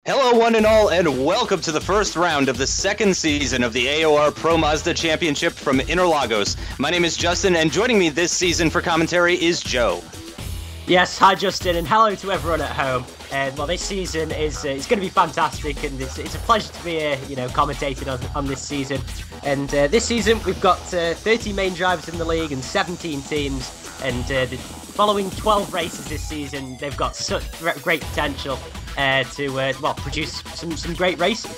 Hello one and all, and welcome to the first round of the second season of the AOR Pro Mazda Championship from Interlagos. My name is Justin, and joining me this season for commentary is Joe. Yes, hi Justin, and hello to everyone at home. Well, this season is it's going to be fantastic, and it's a pleasure to be here, commentating on this season. And this season we've got 30 main drivers in the league and 17 teams, and the following 12 races this season, they've got such great potential to produce some great racing.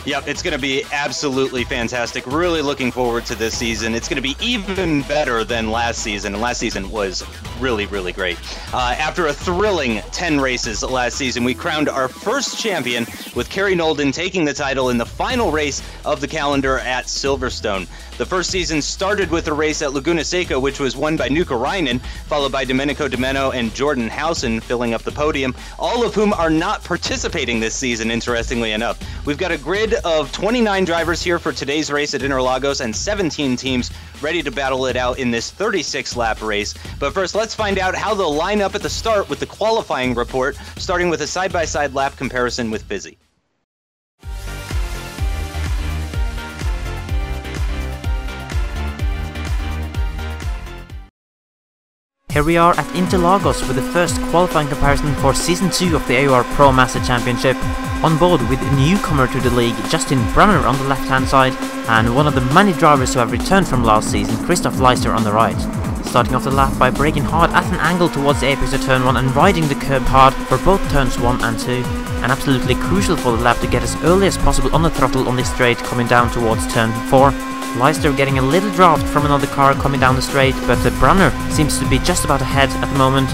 Yep, it's going to be absolutely fantastic. Really looking forward to this season. It's going to be even better than last season, and last season was really, really great. After a thrilling 10 races last season, we crowned our first champion, with Kerry Nolden taking the title in the final race of the calendar at Silverstone. The first season started with a race at Laguna Seca, which was won by Nuka Rainen, followed by Domenico Demeno and Jordan Housen filling up the podium, all of whom are not participating this season, interestingly enough. We've got a grid of 29 drivers here for today's race at Interlagos and 17 teams ready to battle it out in this 36-lap race. But first, let's find out how they'll line up at the start with the qualifying report, starting with a side-by-side lap comparison with Fizzy. Here we are at Interlagos with the first qualifying comparison for Season 2 of the AOR Pro Mazda Championship. On board with a newcomer to the league, Justin Brunner on the left hand side, and one of the many drivers who have returned from last season, Christoph Leister on the right. Starting off the lap by braking hard at an angle towards the apex of turn 1 and riding the curb hard for both turns 1 and 2. And absolutely crucial for the lap to get as early as possible on the throttle on this straight coming down towards turn 4. Leister getting a little draft from another car coming down the straight, but Brunner seems to be just about ahead at the moment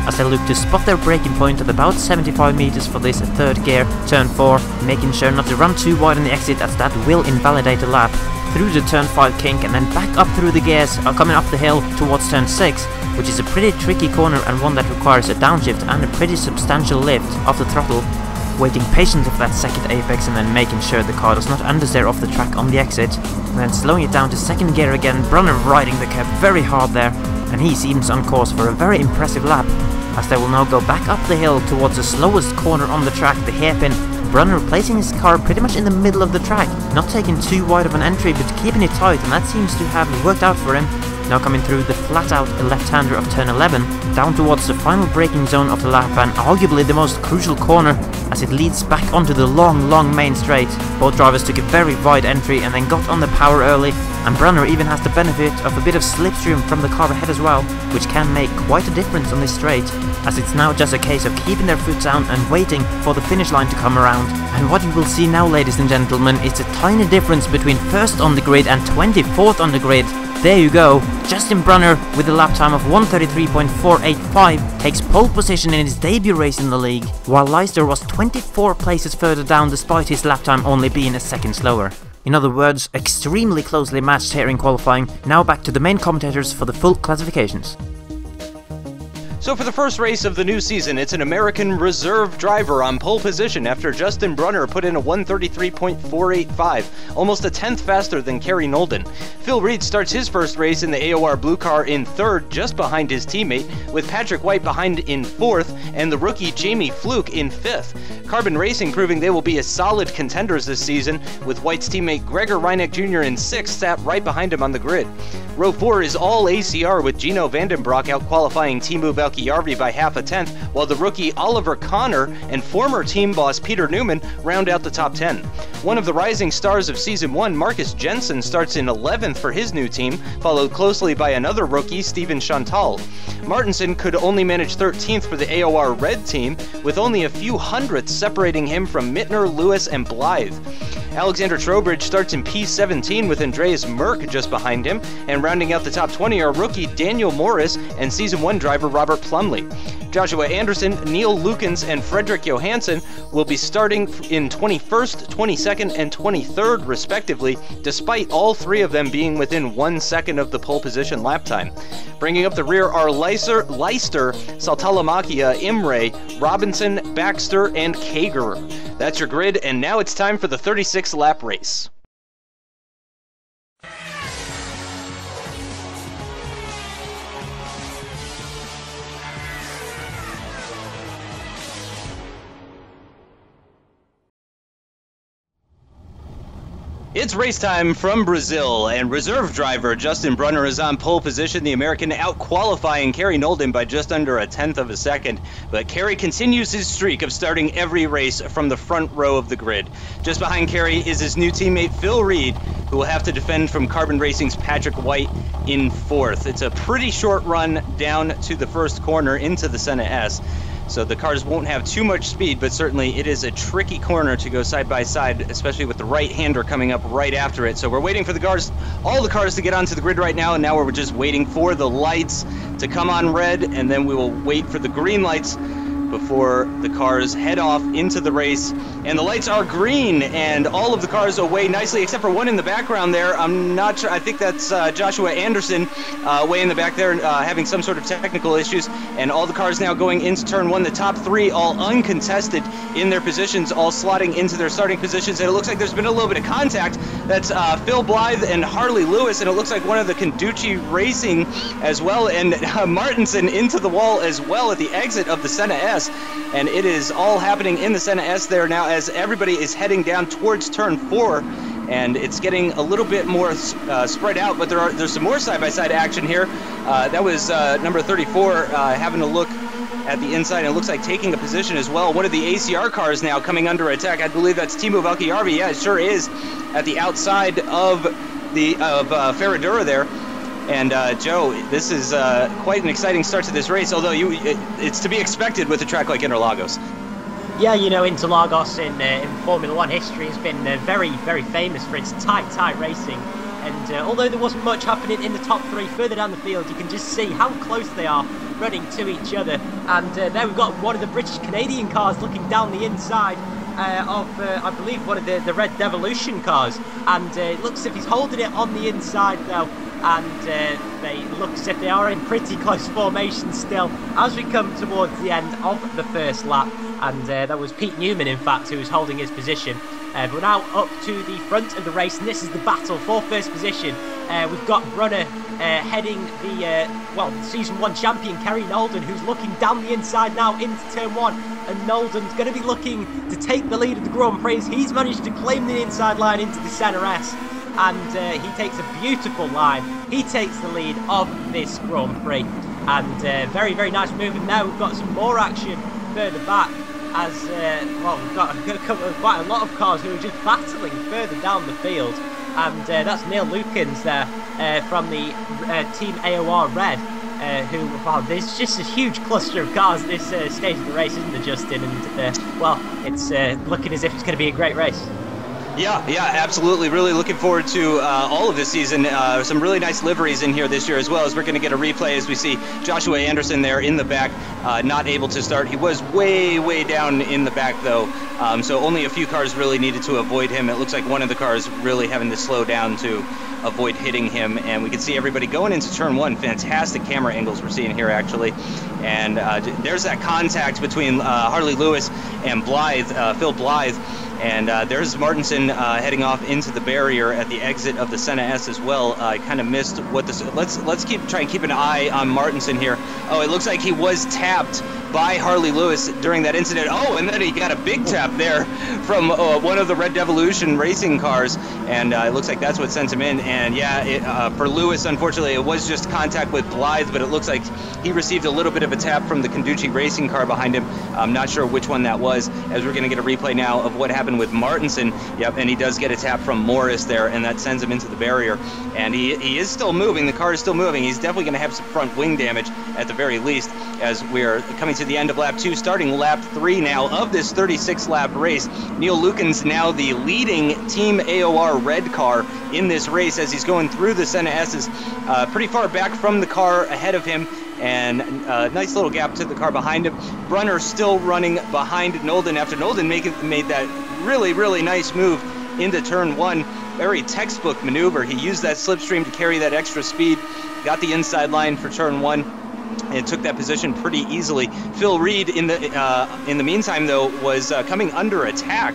as they look to spot their braking point at about 75 meters for this third gear, turn 4, making sure not to run too wide on the exit as that will invalidate the lap. Through the turn 5 kink and then back up through the gears, coming up the hill towards turn 6, which is a pretty tricky corner and one that requires a downshift and a pretty substantial lift off the throttle. Waiting patiently for that second apex and then making sure the car does not understeer off the track on the exit, and then slowing it down to second gear again, Brunner riding the curb very hard there, and he seems on course for a very impressive lap, as they will now go back up the hill towards the slowest corner on the track, the hairpin. Brunner placing his car pretty much in the middle of the track, not taking too wide of an entry but keeping it tight, and that seems to have worked out for him. Now coming through the flat-out left-hander of turn 11, down towards the final braking zone of the lap and arguably the most crucial corner as it leads back onto the long main straight. Both drivers took a very wide entry and then got on the power early, and Brunner even has the benefit of a bit of slipstream from the car ahead as well, which can make quite a difference on this straight, as it's now just a case of keeping their foot down and waiting for the finish line to come around. And what you will see now, ladies and gentlemen, is a tiny difference between first on the grid and 24th on the grid. There you go, Justin Brunner with a lap time of 1:33.485 takes pole position in his debut race in the league, while Leister was 24 places further down despite his lap time only being a second slower. In other words, extremely closely matched here in qualifying. Now back to the main commentators for the full classifications. So for the first race of the new season, it's an American reserve driver on pole position after Justin Brunner put in a 1:33.485, almost a tenth faster than Kerry Nolden. Phil Reed starts his first race in the AOR Blue car in third, just behind his teammate, with Patrick White behind in fourth, and the rookie Jamie Fluke in fifth. Carbon Racing proving they will be as solid contenders this season, with White's teammate Gregor Reineck Jr. in sixth, sat right behind him on the grid. Row 4 is all ACR, with Gino Vandenbroek out-qualifying Teemu Valkjärvi by half a tenth, while the rookie Oliver Connor and former team boss Peter Newman round out the top 10. One of the rising stars of Season 1, Marcus Jensen, starts in 11th for his new team, followed closely by another rookie, Steven Chantal. Martinson could only manage 13th for the AOR Red team, with only a few hundredths separating him from Mittner, Lewis, and Blythe. Alexander Trowbridge starts in P17 with Andreas Merck just behind him, and rounding out the top 20 are rookie Daniel Morris and Season 1 driver Robert Plumley. Joshua Anderson, Neil Lukens, and Frederick Johansson will be starting in 21st, 22nd, and 23rd respectively, despite all three of them being within 1 second of the pole position lap time. Bringing up the rear are Leister, Saltalamakia, Imre, Robinson, Baxter, and Kager. That's your grid, and now it's time for the 36-lap race. It's race time from Brazil, and reserve driver Justin Brunner is on pole position. The American out-qualifying Kerry Nolden by just under a tenth of a second. But Kerry continues his streak of starting every race from the front row of the grid. Just behind Kerry is his new teammate Phil Reed, who will have to defend from Carbon Racing's Patrick White in fourth. It's a pretty short run down to the first corner into the Senna S. So the cars won't have too much speed, but certainly it is a tricky corner to go side by side, especially with the right-hander coming up right after it. So we're waiting for all the cars to get onto the grid right now, and now we're just waiting for the lights to come on red, and then we will wait for the green lights before the cars head off into the race. And the lights are green, and all of the cars away nicely, except for one in the background there. I'm not sure. I think that's Joshua Anderson way in the back there having some sort of technical issues. And all the cars now going into turn one. The top three all uncontested in their positions, all slotting into their starting positions. And it looks like there's been a little bit of contact. That's Phil Blythe and Harley Lewis, and it looks like one of the Conducci Racing as well, and Martinson into the wall as well at the exit of the Senna S. And it is all happening in the Senna S there now as everybody is heading down towards turn 4, and it's getting a little bit more spread out, but there's some more side-by-side action here. That was number 34 having a look at the inside, and it looks like taking a position as well. One of the ACR cars now coming under attack. I believe that's Timo Valkjärvi. Yeah, it sure is, at the outside of Ferradura there. And Joe, this is quite an exciting start to this race, although it's to be expected with a track like Interlagos. Yeah, you know, Interlagos in Formula One history has been very, very famous for its tight racing. And although there wasn't much happening in the top three further down the field, you can just see how close they are running to each other. And there we've got one of the British-Canadian cars looking down the inside of, I believe, one of the Red Devolution cars. And it looks as if he's holding it on the inside, though. And they look as if they are in pretty close formation still as we come towards the end of the first lap. And that was Pete Newman, in fact, who was holding his position. We're now up to the front of the race, and this is the battle for first position. We've got Brunner heading the Season 1 champion, Kerry Nolden, who's looking down the inside now into turn 1. And Nolden's going to be looking to take the lead of the Grand Prix. He's managed to claim the inside line into the Senna S. And he takes a beautiful line. He takes the lead of this Grand Prix. And very, very nice movement now. We've got some more action further back as, we've got quite a lot of cars who are just battling further down the field. And that's Neil Lukens there from the Team AOR Red, there's just a huge cluster of cars at this stage of the race, isn't there, Justin? And, it's looking as if it's going to be a great race. Yeah, absolutely. Really looking forward to all of this season. Some really nice liveries in here this year as well, as we're going to get a replay as we see Joshua Anderson there in the back, not able to start. He was way down in the back, though, so only a few cars really needed to avoid him. It looks like one of the cars really having to slow down to avoid hitting him, and we can see everybody going into turn 1. Fantastic camera angles we're seeing here, actually. And there's that contact between Harley Lewis and Phil Blythe. And there's Martinson heading off into the barrier at the exit of the Senna S as well. I kind of missed what this. Let's try and keep an eye on Martinson here. Oh, it looks like he was tapped by Harley Lewis during that incident. Oh, and then he got a big tap there from one of the Red Devolution racing cars, and it looks like that's what sent him in. And yeah, for Lewis, unfortunately, it was just contact with Blythe, but it looks like he received a little bit of a tap from the Conducci racing car behind him. I'm not sure which one that was, as we're going to get a replay now of what happened with Martinson. Yep, and he does get a tap from Morris there, and that sends him into the barrier. And he is still moving. The car is still moving. He's definitely going to have some front wing damage at the very least, as we're coming to the end of lap 2, starting lap 3 now of this 36-lap race. Neil Lukens now the leading Team AOR Red car in this race, as he's going through the Senna S's pretty far back from the car ahead of him, and a nice little gap to the car behind him. Brunner still running behind Nolden after Nolden made that really nice move into turn 1. Very textbook maneuver. He used that slipstream to carry that extra speed, got the inside line for turn 1, and took that position pretty easily. Phil Reed, in the meantime, though, was coming under attack.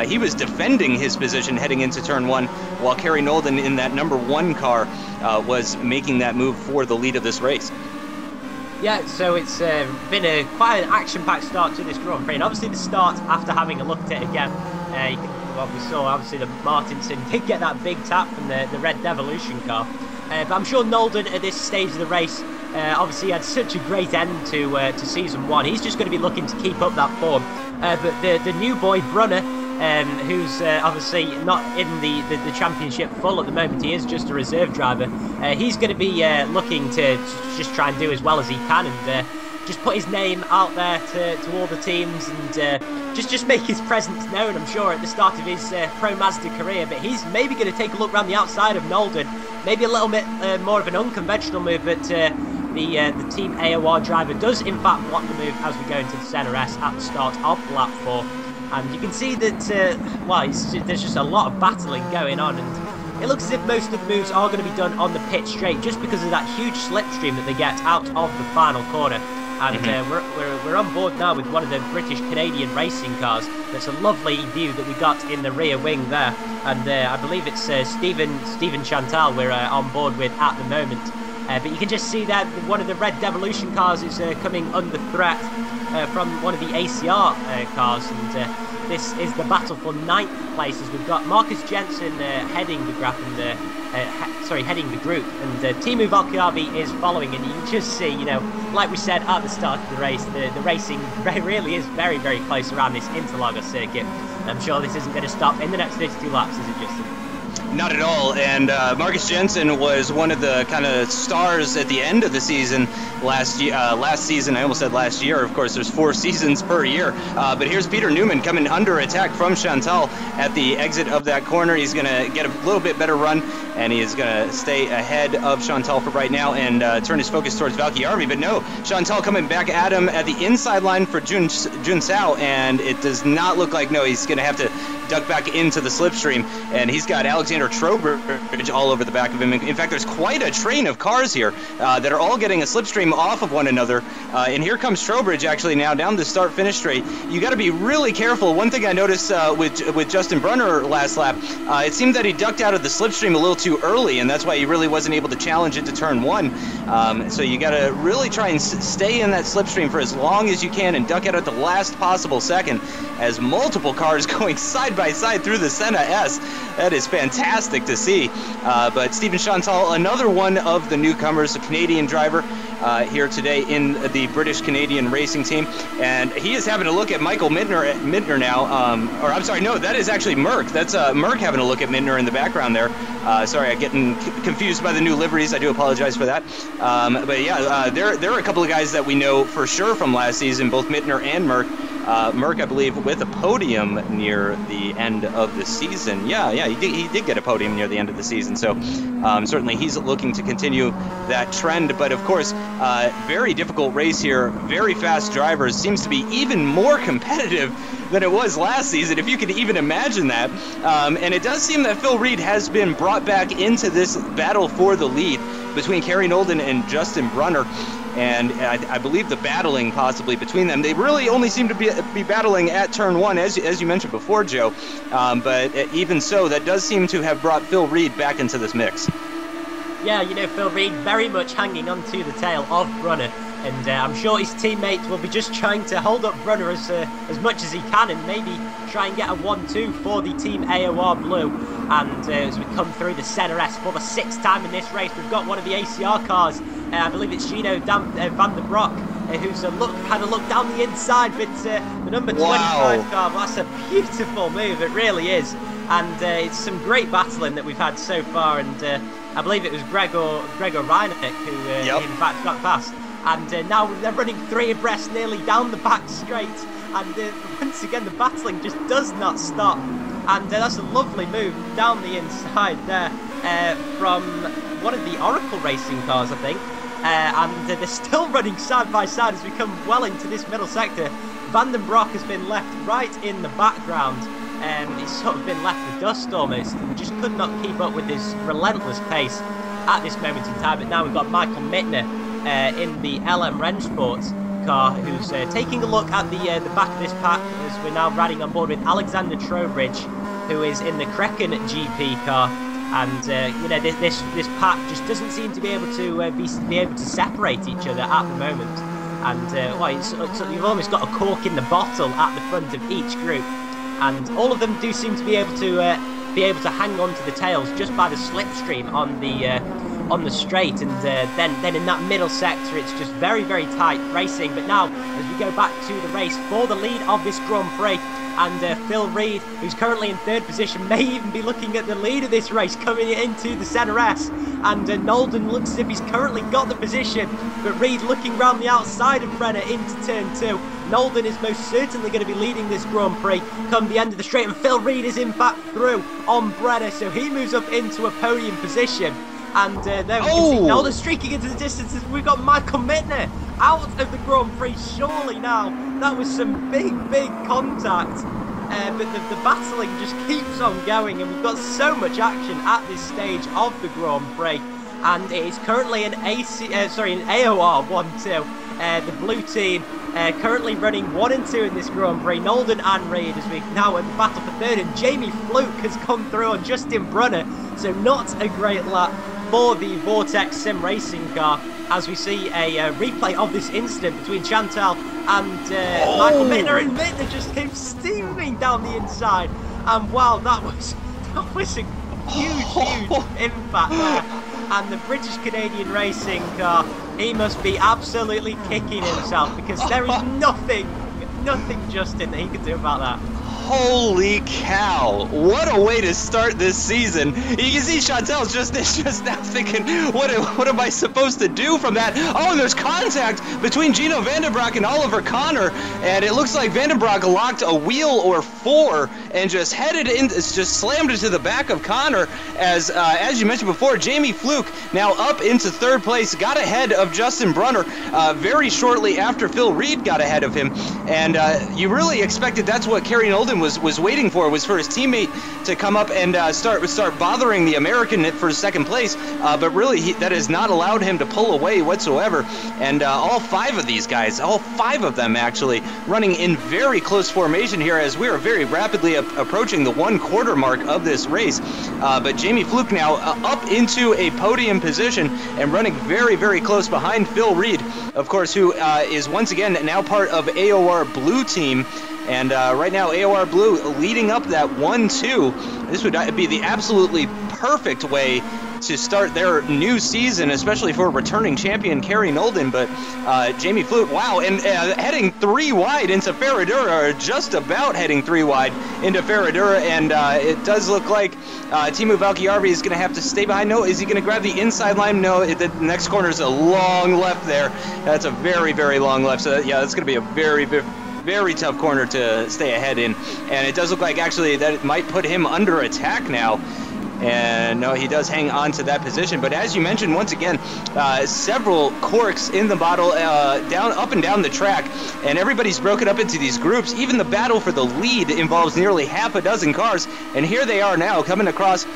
He was defending his position heading into turn 1, while Kerry Nolden in that number 1 car was making that move for the lead of this race. Yeah, so it's been quite an action-packed start to this Grand Prix, and obviously the start, after having a look at it again, well, we saw obviously that Martinson did get that big tap from the Red Devolution car. But I'm sure Nolden at this stage of the race, obviously had such a great end to Season 1. He's just going to be looking to keep up that form. But the new boy, Brunner, who's obviously not in the championship full at the moment, he is just a reserve driver. He's going to be looking to just try and do as well as he can and just put his name out there to all the teams and just make his presence known, I'm sure, at the start of his Pro Mazda career. But he's maybe going to take a look around the outside of Nolden, maybe a little bit more of an unconventional move, but the Team AOR driver does in fact want the move as we go into the Center S at the start of lap 4. And you can see that, well, there's just a lot of battling going on, and it looks as if most of the moves are going to be done on the pit straight, just because of that huge slipstream that they get out of the final corner. And we're on board now with one of the British-Canadian racing cars. That's a lovely view that we got in the rear wing there. And I believe it's Stephen Chantal we're on board with at the moment. But you can just see that one of the Red Devolution cars is coming under threat from one of the ACR cars. And this is the battle for 9th place, as we've got Marcus Jensen heading the graph and heading the group, and Timu Valkiavi is following. And you can just see, you know, like we said at the start of the race, the racing really is very, very close around this Interlagos circuit. I'm sure this isn't going to stop in the next 32 laps, is it, Justin? Not at all, and Marcus Jensen was one of the kind of stars at the end of the season last season. I almost said last year. Of course, there's 4 seasons per year. But here's Peter Newman coming under attack from Chantal at the exit of that corner. He's going to get a little bit better run, and he is going to stay ahead of Chantal for right now and turn his focus towards Valkyarvi. But no, Chantal coming back at him at the inside line for Jun Sao, and it does not look like, no, he's going to have to duck back into the slipstream, and he's got Alexander Trowbridge all over the back of him. In fact, there's quite a train of cars here that are all getting a slipstream off of one another, and here comes Trowbridge actually now down the start-finish straight. You got to be really careful. One thing I noticed with Justin Brunner last lap, it seemed that he ducked out of the slipstream a little too early, and that's why he really wasn't able to challenge it to turn 1. So you got to really try and stay in that slipstream for as long as you can and duck out at the last possible second, as multiple cars going side by side through the Senna S. That is fantastic to see. But Stephen Chantal, another one of the newcomers, a Canadian driver here today in the British-Canadian racing team, and he is having a look at Michael Midtner now. Or I'm sorry, no, that is actually Merck. That's Merck having a look at Midtner in the background there. Sorry, I'm getting confused by the new liveries. I do apologize for that. But yeah, there are a couple of guys that we know for sure from last season, both Midtner and Merck. Merck, I believe, with a podium near the end of the season. Yeah, he did get a podium near the end of the season. So certainly he's looking to continue that trend. But of course, very difficult race here. Very fast drivers. Seems to be even more competitive than it was last season, if you could even imagine that. And it does seem that Phil Reed has been brought back into this battle for the lead between Kerry Nolden and Justin Brunner. And I believe the battling possibly between them, they really only seem to be battling at turn 1, as you mentioned before, Joe. But even so, that does seem to have brought Phil Reed back into this mix. Yeah, you know, Phil Reed very much hanging on to the tail of Brunner. And I'm sure his teammates will be just trying to hold up Brunner as much as he can, and maybe try and get a 1-2 for the Team AOR Blue. And as we come through the Center S for the 6th time in this race, we've got one of the ACR cars. I believe it's Gino van der Broek, who's had a look down the inside, but the number 25 car, well, that's a beautiful move, it really is. And it's some great battling that we've had so far, and I believe it was Gregor Reinach who in fact got past. And now they're running 3 abreast nearly down the back straight, and once again the battling just does not stop. And that's a lovely move down the inside there from one of the Oracle racing cars, I think. And they're still running side by side as we come well into this middle sector. Van den Broek has been left right in the background. He's sort of been left for dust almost, and just could not keep up with his relentless pace at this moment in time. But now we've got Michael Midtner in the LM Rennsport car, who's taking a look at the back of this pack, as we're now riding on board with Alexander Trowbridge, who is in the Crekkan GP car. And you know, this pack just doesn't seem to be able to separate each other at the moment. And well, you've almost got a cork in the bottle at the front of each group. and all of them do seem to be able to hang on to the tails just by the slipstream on the straight, and then in that middle sector it's just very, very tight racing. But now, as we go back to the race for the lead of this Grand Prix, and Phil Reed, who's currently in 3rd position, may even be looking at the lead of this race coming into the Centre S. And Nolden looks as if he's currently got the position, but Reed looking round the outside of Brenner into turn 2. Nolden is most certainly going to be leading this Grand Prix come the end of the straight, and Phil Reed is in fact through on Brenner, so he moves up into a podium position. And there we can see Nolden streaking into the distance as we've got Michael Mittner out of the Grand Prix. Surely now, that was some big contact. But the battling just keeps on going, and we've got so much action at this stage of the Grand Prix. And it is currently an AOR 1-2. The blue team currently running 1 and 2 in this Grand Prix. Nolden and Reed as we now in the battle for 3rd, and Jamie Fluke has come through on Justin Brunner. So not a great lap for the Vortex Sim Racing car, as we see a replay of this incident between Chantal and Michael Mittner, and Mittner just came steaming down the inside, and wow, that was a huge impact there. And the British Canadian racing car, he must be absolutely kicking himself, because there is nothing Justin that he can do about that. Holy cow, what a way to start this season. You can see Chantel's just now thinking, what am I supposed to do from that? Oh, and there's contact between Gino Vandenbroek and Oliver Connor, and it looks like Vandenbroek locked a wheel or 4 and just slammed into the back of Connor. As you mentioned before, Jamie Fluke now up into 3rd place, got ahead of Justin Brunner very shortly after Phil Reed got ahead of him, and you really expected that's what Kerry Nolden was waiting for, was for his teammate to come up and start bothering the American for 2nd place, but really that has not allowed him to pull away whatsoever. And all 5 of these guys, all 5 of them actually, running in very close formation here as we are very rapidly approaching the 1/4 mark of this race. But Jamie Fluke now up into a podium position and running very close behind Phil Reed, of course, who is once again now part of AOR Blue team. And right now, AOR Blue leading up that 1-2. This would be the absolutely perfect way to start their new season, especially for returning champion Kerry Nolden. But Jamie Fluke, wow, and heading 3 wide into Ferradura, or just about heading 3 wide into Ferradura. And it does look like Teemu Valkjärvi is going to have to stay behind. No, is he going to grab the inside line? No, the next corner is a long left there. That's a very long left. So yeah, that's going to be a very tough corner to stay ahead in, and it does look like actually that it might put him under attack now. And no, he does hang on to that position. But as you mentioned, once again, several corks in the bottle, up and down the track, and everybody's broken up into these groups. Even the battle for the lead involves nearly half a dozen cars, and here they are now coming across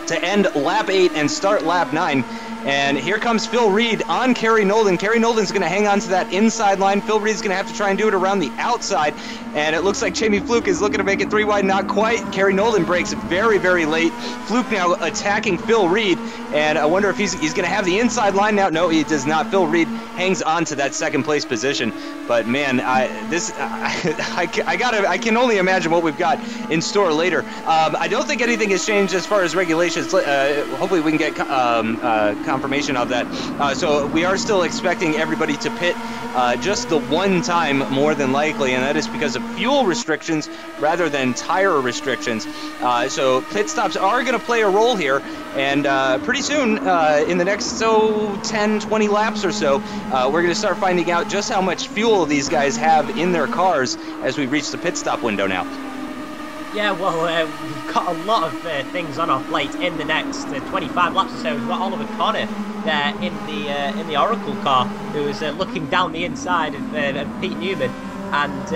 to end lap 8 and start lap 9. And here comes Phil Reed on Kerry Nolden. Kerry Nolden's going to hang on to that inside line. Phil Reed's going to have to try and do it around the outside. And it looks like Jamie Fluke is looking to make it 3 wide. Not quite. Kerry Nolden breaks very late. Fluke now attacking Phil Reed. And I wonder if he's going to have the inside line now. No, he does not. Phil Reed hangs on to that 2nd place position. But man, I can only imagine what we've got in store later. I don't think anything has changed as far as regulations. Hopefully we can get confirmation of that. So we are still expecting everybody to pit just the 1 time, more than likely, and that is because of fuel restrictions rather than tire restrictions. So pit stops are going to play a role here, and pretty soon, in the next 10-20 laps or so, we're going to start finding out just how much fuel these guys have in their cars as we reach the pit stop window now. Yeah, well, we've got a lot of things on our plate in the next 25 laps or so. We've got Oliver Connor there in the Oracle car, who is looking down the inside of Pete Newman, and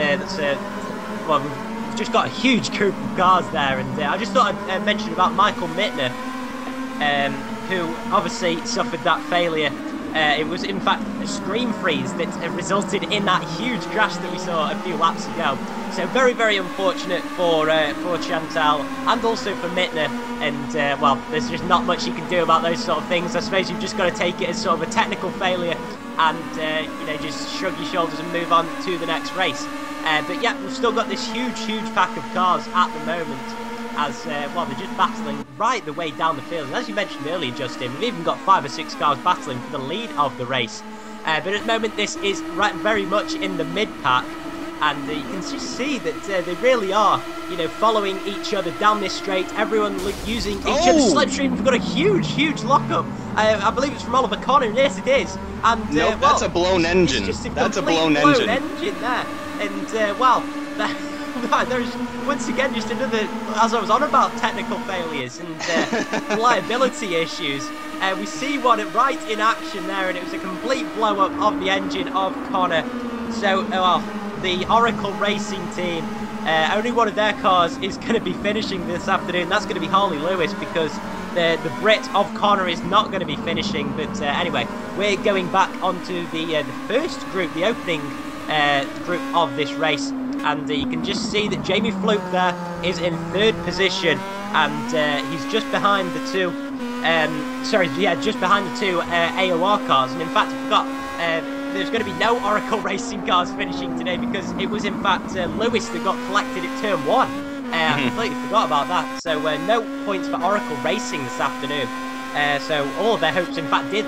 well, we've just got a huge group of cars there. And I just thought I'd mention about Michael Mittner, who obviously suffered that failure. It was in fact a screen freeze that resulted in that huge crash that we saw a few laps ago. So very unfortunate for Chantal and also for Mittner. And well, there's just not much you can do about those sort of things. I suppose you've just got to take it as sort of a technical failure and you know, just shrug your shoulders and move on to the next race. But yeah, we've still got this huge pack of cars at the moment, as well, they're just battling right the way down the field. And as you mentioned earlier, Justin, we've even got 5 or 6 cars battling for the lead of the race. But at the moment, this is very much in the mid-pack, and you can just see that they really are, you know, following each other down this straight. Everyone using each other's slipstream. We've got a huge lockup. I believe it's from Oliver Connor. Yes, it is. And nope, well, that's a blown engine. That's a blown engine there. And well, there's once again just another, as I was on about, technical failures and reliability issues. We see one right in action there, and it was a complete blow up of the engine of Connor. So, well, the Oracle Racing team, only one of their cars is going to be finishing this afternoon. That's going to be Harley Lewis, because the Brit of Connor is not going to be finishing. But anyway, we're going back onto the first group, the opening group of this race, and you can just see that Jamie Fluke there is in 3rd position, and he's just behind the two. Just behind the two AOR cars. And in fact, I forgot. There's going to be no Oracle Racing cars finishing today, because it was in fact Lewis that got collected at turn 1. I completely forgot about that. So no points for Oracle Racing this afternoon. So all of their hopes in fact did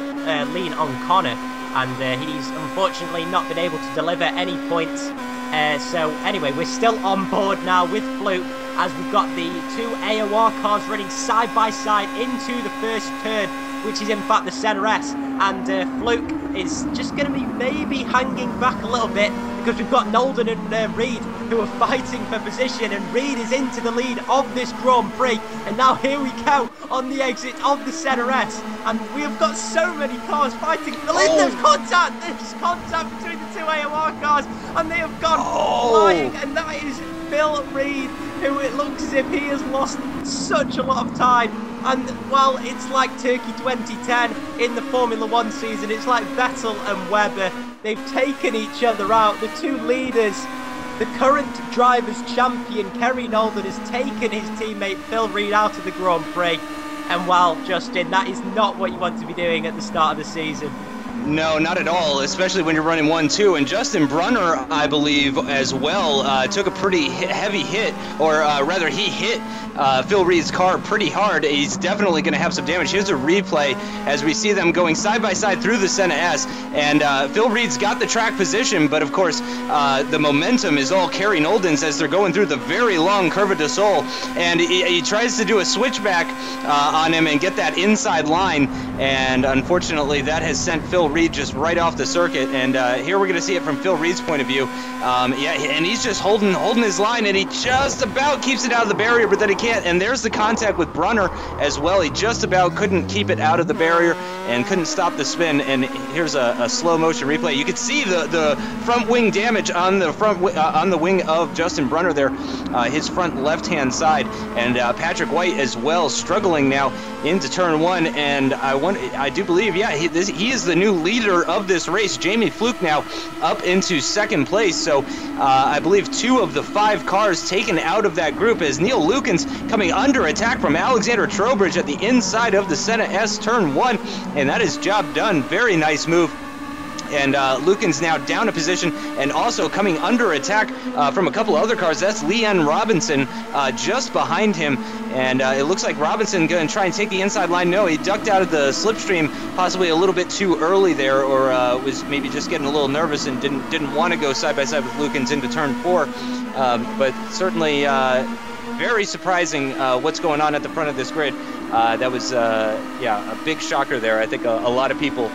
lean on Connor, and he's unfortunately not been able to deliver any points. So anyway, we're still on board now with Fluke, as we've got the 2 AOR cars running side by side into the first turn, which is in fact the Senna S, and Fluke is just going to be maybe hanging back a little bit, because we've got Nolden and Reed who are fighting for position, and Reed is into the lead of this Grand Prix. And now here we go on the exit of the Senna S, and we have got so many cars fighting for the lead. There's contact between the 2 AOR cars, and they have gone flying, and that is Phil Reed, who it looks as if he has lost such a lot of time. And, well, it's like Turkey 2010 in the Formula 1 season. It's like Vettel and Webber. They've taken each other out. The 2 leaders, the current drivers' champion, Kerry Nolden, has taken his teammate Phil Reed out of the Grand Prix. And, well, Justin, that is not what you want to be doing at the start of the season. No, not at all, especially when you're running 1-2. And Justin Brunner, I believe, as well, took a pretty heavy hit, or rather, he hit Phil Reed's car pretty hard. He's definitely going to have some damage. Here's a replay as we see them going side by side through the Senna S, and Phil Reed's got the track position, but of course, the momentum is all Kerry Nolden's as they're going through the very long Curva de Sol, and he tries to do a switchback on him and get that inside line, and unfortunately, that has sent Phil Reed just right off the circuit. And here we're going to see it from Phil Reed's point of view. And he's just holding his line, and he just about keeps it out of the barrier, but then he can't. And there's the contact with Brunner as well. He just about couldn't keep it out of the barrier and couldn't stop the spin. And here's a slow motion replay. You can see the front wing damage on the on the wing of Justin Brunner there, his front left-hand side, and Patrick White as well, struggling now into turn 1. And I do believe, he is the new leader of this race. Jamie Fluke now up into 2nd place. So I believe 2 of the 5 cars taken out of that group, as Neil Lukens coming under attack from Alexander Trowbridge at the inside of the Senna S turn 1, and that is job done. Very nice move. And Lukens now down a position, and also coming under attack from a couple of other cars. That's Leanne Robinson just behind him, and it looks like Robinson going to try and take the inside line. No, he ducked out of the slipstream possibly a little bit too early there, or was maybe just getting a little nervous and didn't want to go side by side with Lukens into turn 4. But certainly very surprising what's going on at the front of this grid. That was a big shocker there. I think a lot of people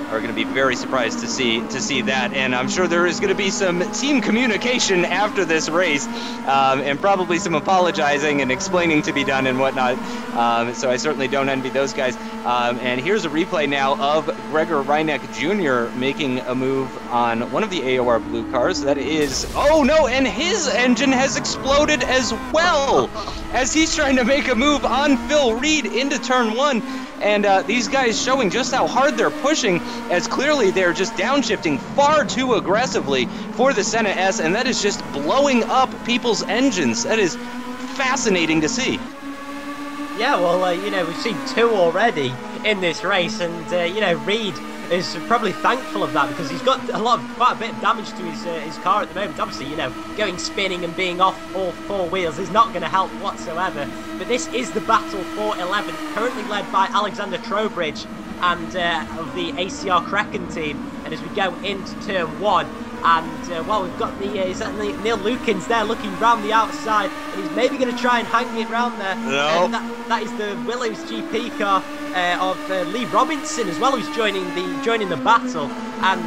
are going to be very surprised to see that, and I'm sure there is going to be some team communication after this race, and probably some apologizing and explaining to be done and whatnot. So I certainly don't envy those guys. And here's a replay now of Gregor Reineck Jr. making a move on one of the AOR blue cars. That is, oh no, and his engine has exploded as well as he's trying to make a move on Phil Reed into turn 1. And these guys showing just how hard they're pushing, as clearly they're just downshifting far too aggressively for the Senna S, and that is just blowing up people's engines. That is fascinating to see. Yeah, well, we've seen 2 already in this race, and you know, Reed is probably thankful of that because he's got quite a bit of damage to his car at the moment. Obviously, you know, going spinning and being off all 4 wheels is not going to help whatsoever. But this is the battle for 11th, currently led by Alexander Trowbridge and of the ACR Crekkan team. And as we go into turn 1, and well, we've got Neil Lukins there looking round the outside, and he's maybe going to try and hang it round there. No. That is the Willows GP car of Lee Robinson as well, who's joining the battle. And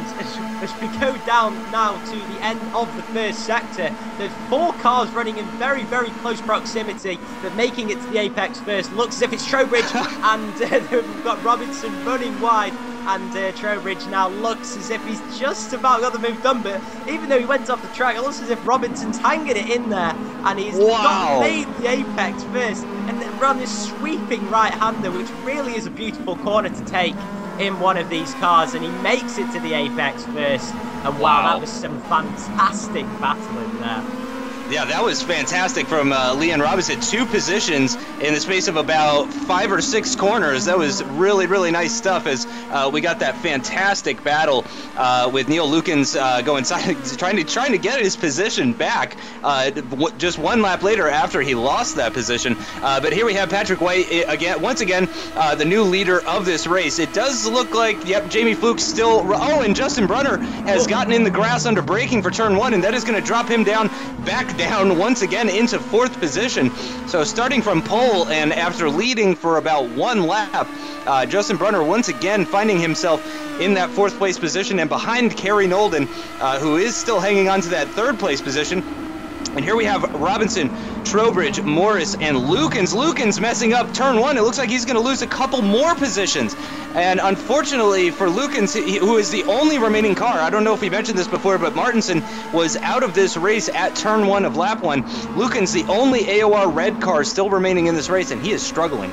as we go down now to the end of the first sector, there's 4 cars running in very, very close proximity, but making it to the apex first. Looks as if it's Trowbridge, and we've got Robinson running wide. And Trowbridge now looks as if he's just about got the move done, but even though he went off the track, it looks as if Robinson's hanging it in there, and he's made the apex first, and then run this sweeping right-hander, which really is a beautiful corner to take in one of these cars, and he makes it to the apex first. And wow, that was some fantastic battling there. Yeah, that was fantastic from Leon Robinson. 2 positions in the space of about 5 or 6 corners. That was really, really nice stuff as we got that fantastic battle with Neil Lukins going trying to get his position back just 1 lap later after he lost that position. But here we have Patrick White once again, the new leader of this race. It does look like, yep, Jamie Fluke's still... Oh, and Justin Brunner has gotten in the grass under braking for turn 1, and that is going to drop him back down once again into 4th position. So starting from pole and after leading for about 1 lap, Justin Brunner once again finding himself in that 4th place position and behind Kerry Nolden, who is still hanging on to that 3rd place position. And here we have Robinson, Trowbridge, Morris, and Lukins. Lukins messing up turn 1. It looks like he's going to lose a couple more positions. And unfortunately for Lukins, who is the only remaining car, I don't know if we mentioned this before, but Martinson was out of this race at turn 1 of lap 1. Lukins, the only AOR red car still remaining in this race, and he is struggling.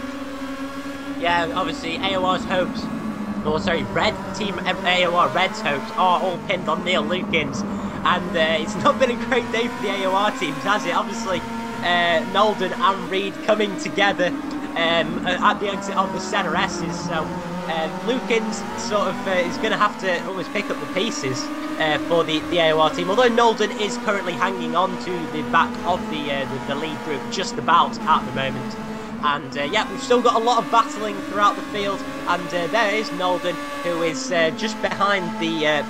Yeah, obviously AOR's hopes, or sorry, Team AOR Red's hopes are all pinned on Neil Lukins. And it's not been a great day for the AOR teams, has it? Obviously, Nolden and Reed coming together at the exit of the Senna S's. So Lukins sort of is going to have to almost pick up the pieces for the AOR team. Although Nolden is currently hanging on to the back of the lead group just about at the moment. And yeah, we've still got a lot of battling throughout the field. And there is Nolden, who is just behind the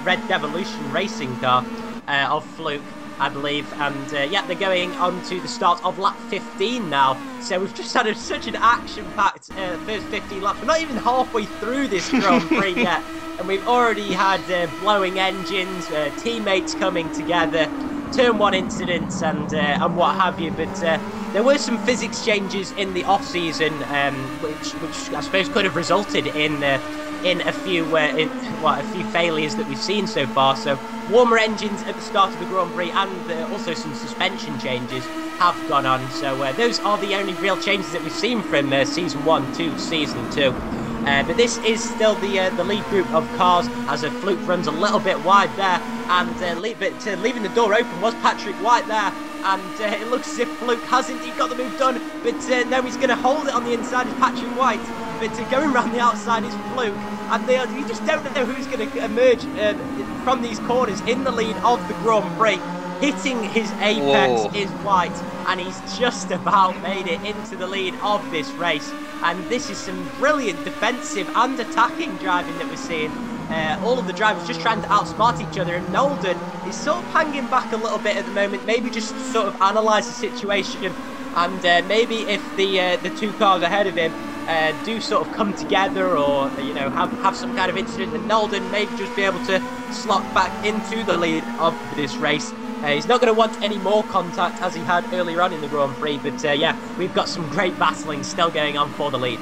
Red Devolution racing car of Fluke, I believe. And yeah, they're going on to the start of lap 15 now. So we've just had such an action-packed first 15 laps. We're not even halfway through this Grand Prix yet. And we've already had blowing engines, teammates coming together, turn 1 incidents and what have you. But there were some physics changes in the off-season, which I suppose could have resulted in a few failures that we've seen so far. So warmer engines at the start of the Grand Prix and also some suspension changes have gone on. So those are the only real changes that we've seen from Season 1 to Season 2. But this is still the lead group of cars as a Fluke runs a little bit wide there, and leaving the door open was Patrick White there, and it looks as if Fluke has indeed got the move done, but no, he's going to hold it on the inside is Patrick White, but going around the outside is Fluke, and you just don't know who's going to emerge from these corners in the lead of the Grand Prix. Hitting his apex is White, and he's just about made it into the lead of this race. And this is some brilliant defensive and attacking driving that we're seeing. All of the drivers just trying to outsmart each other, and Nolden is sort of hanging back a little bit at the moment, maybe just sort of analyse the situation, and maybe if the 2 cars ahead of him do sort of come together, or you know, have some kind of incident, then Nolden may just be able to slot back into the lead of this race. He's not going to want any more contact as he had earlier on in the Grand Prix, but yeah, we've got some great battling still going on for the lead.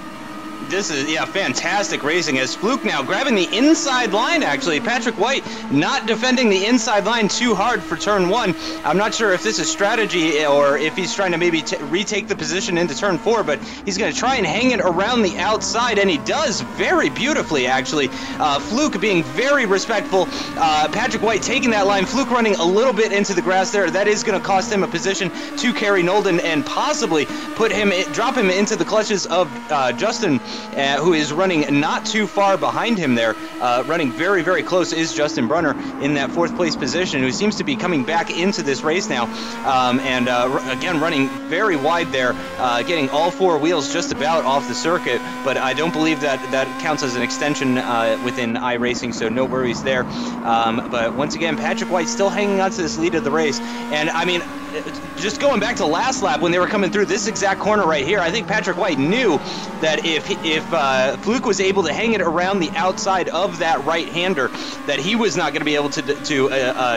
This is, yeah, fantastic racing as Fluke now grabbing the inside line, actually. Patrick White not defending the inside line too hard for turn 1. I'm not sure if this is strategy or if he's trying to maybe retake the position into turn 4, but he's going to try and hang it around the outside, and he does very beautifully, actually. Fluke being very respectful. Patrick White taking that line. Fluke running a little bit into the grass there. That is going to cost him a position to carry Nolden and possibly drop him into the clutches of Justin who is running not too far behind him there. Running very, very close is Justin Brunner in that 4th place position, who seems to be coming back into this race now. Again, running very wide there, getting all 4 wheels just about off the circuit, but I don't believe that counts as an extension within iRacing, so no worries there. But once again, Patrick White still hanging on to this lead of the race. And I mean, just going back to last lap when they were coming through this exact corner right here, I think Patrick White knew that if Fluke was able to hang it around the outside of that right-hander, that he was not going to be able to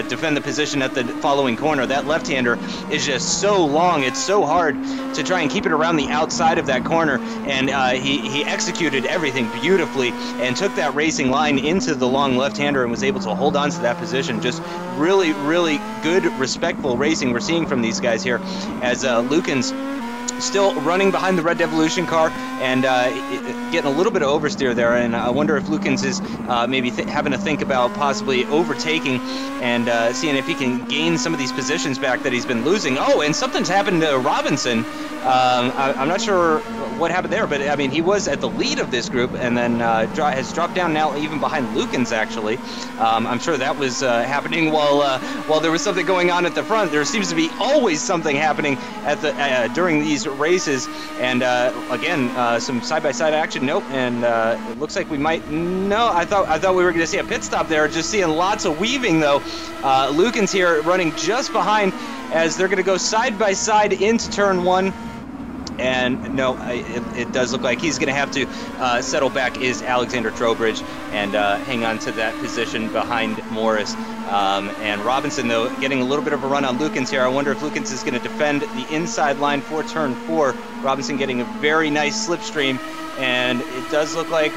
defend the position at the following corner. That left-hander is just so long, it's so hard to try and keep it around the outside of that corner, and he executed everything beautifully and took that racing line into the long left-hander and was able to hold on to that position. Just really, really good, respectful racing we're seeing from these guys here, as Lukens still running behind the Red Devolution car and getting a little bit of oversteer there, and I wonder if Lukens is maybe having to think about possibly overtaking and seeing if he can gain some of these positions back that he's been losing. Oh, and something's happened to Robinson. I'm not sure what happened there, but I mean, he was at the lead of this group and then has dropped down now even behind Lukens, actually. I'm sure that was happening while there was something going on at the front. There seems to be always something happening at the during these races, and again, some side-by-side action. Nope, and it looks like we might. No, I thought we were going to see a pit stop there. Just seeing lots of weaving though. Lukens here running just behind as they're going to go side-by-side into turn 1. And no, it does look like he's going to have to settle back is Alexander Trowbridge and hang on to that position behind Morris. And Robinson, though, getting a little bit of a run on Lukens here. I wonder if Lukens is going to defend the inside line for turn 4. Robinson getting a very nice slipstream, and it does look like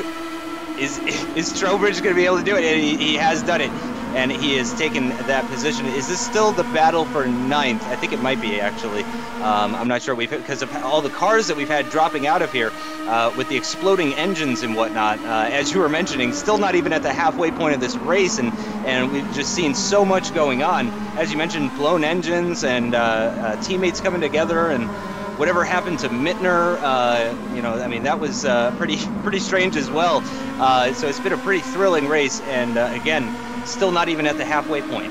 is Trowbridge going to be able to do it? And he has done it. And he has taken that position. Is this still the battle for 9th? I think it might be, actually. I'm not sure, because of all the cars that we've had dropping out of here with the exploding engines and whatnot. As you were mentioning, still not even at the halfway point of this race, and we've just seen so much going on. As you mentioned, blown engines and teammates coming together, and whatever happened to Mittner, I mean, that was pretty strange as well. So it's been a pretty thrilling race, and again, still not even at the halfway point.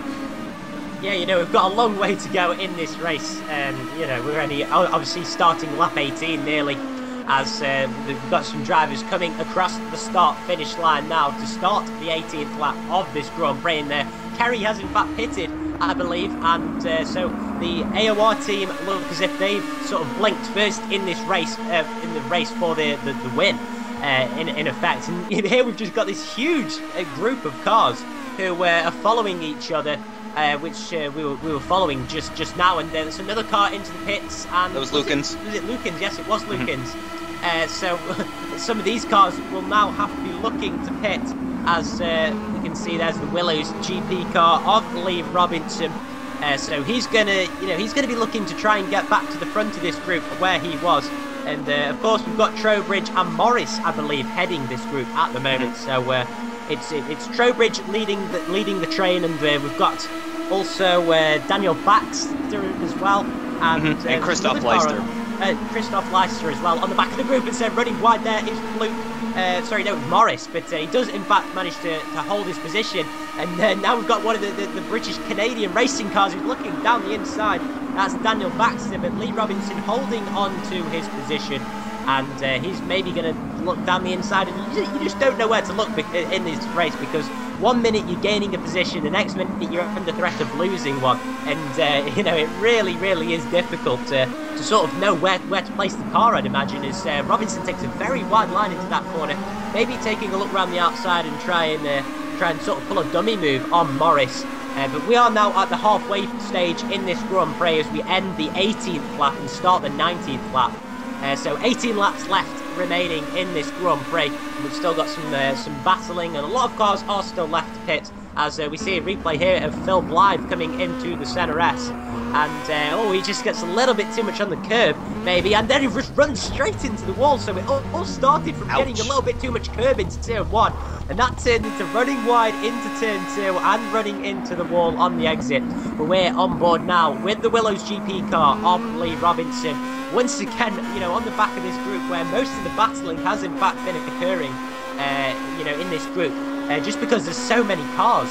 Yeah, we've got a long way to go in this race. We're only obviously starting lap 18 nearly, as we've got some drivers coming across the start-finish line now to start the 18th lap of this Grand Prix in there. Kerry has in fact pitted, I believe, and so the AOR team look as if they've sort of blinked first in this race, for the win, in effect. And here we've just got this huge group of cars who are following each other, which we were following just now, and there's another car into the pits, and that was Lukens. Was it Lukens? Yes, it was Lukens. So some of these cars will now have to be looking to pit, as we can see there's the Willows GP car of Lee Robinson. So he's gonna be looking to try and get back to the front of this group where he was. And of course we've got Trowbridge and Morris, I believe, heading this group at the moment. So it's Trowbridge leading the train, and we've got also Daniel Baxter as well, and Christoph Leister. Christoph Leister as well on the back of the group, and running wide there is Fluke. Morris, but he does in fact manage to hold his position, and now we've got one of the British Canadian racing cars who's looking down the inside. That's Daniel Baxter, but Lee Robinson holding on to his position, and he's maybe going to look down the inside, and you just don't know where to look in this race, because 1 minute you're gaining a position, the next minute you're under threat of losing one, and it really is difficult to sort of know where to place the car, I'd imagine, as Robinson takes a very wide line into that corner, maybe taking a look around the outside and try and sort of pull a dummy move on Morris. But we are now at the halfway stage in this Grand Prix as we end the 18th lap and start the 19th lap. So 18 laps left remaining in this Grand Prix. We've still got some battling, and a lot of cars are still left to pit, as we see a replay here of Phil Blythe coming into the Center S, and he just gets a little bit too much on the curb maybe, and then he just runs straight into the wall. So it all started from getting a little bit too much curb into turn 1, and that turned into running wide into turn 2 and running into the wall on the exit. But we're on board now with the Willows GP car of Lee Robinson. once again, you know, on the back of this group where most of the battling has in fact been occurring, you know, in this group, just because there's so many cars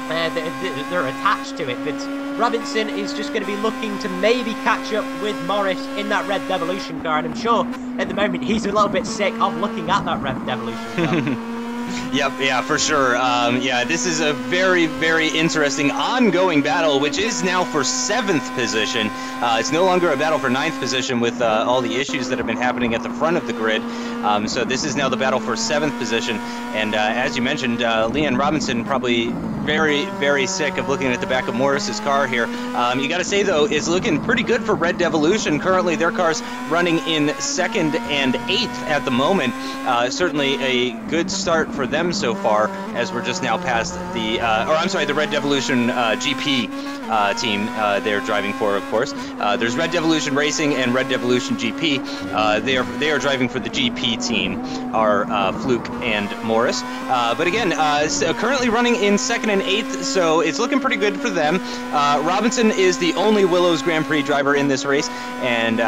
that are attached to it. But Robinson is just going to be looking to maybe catch up with Morris in that Red Devolution car, and I'm sure at the moment he's a little bit sick of looking at that Red Devolution car. Yep, yeah, for sure. Yeah, this is a very, very interesting ongoing battle, which is now for 7th position. It's no longer a battle for 9th position with all the issues that have been happening at the front of the grid. So this is now the battle for 7th position. And as you mentioned, Leon Robinson probably very, very sick of looking at the back of Morris's car here. You got to say, though, it's looking pretty good for Red Devolution. Currently, their car's running in 2nd and 8th at the moment. Certainly a good start for them so far, as we're just now past the, the Red Devolution GP team they're driving for, of course. There's Red Devolution Racing and Red Devolution GP. They are driving for the GP team, are Fluke and Morris. But again, currently running in 2nd and 8th, so it's looking pretty good for them. Robinson is the only Willows Grand Prix driver in this race, and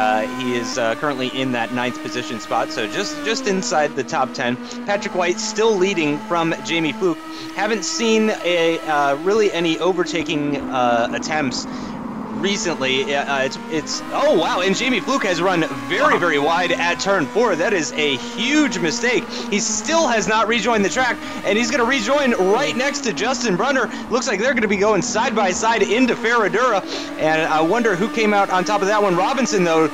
he is currently in that 9th position spot, so just inside the top 10. Patrick White still leading from Jamie Fluke. Haven't seen really any overtaking attempts recently. Oh wow, and Jamie Fluke has run very, very wide at turn 4. That is a huge mistake. He still has not rejoined the track, and he's going to rejoin right next to Justin Brunner. Looks like they're going to be going side by side into Ferradura, and I wonder who came out on top of that one. Robinson, though,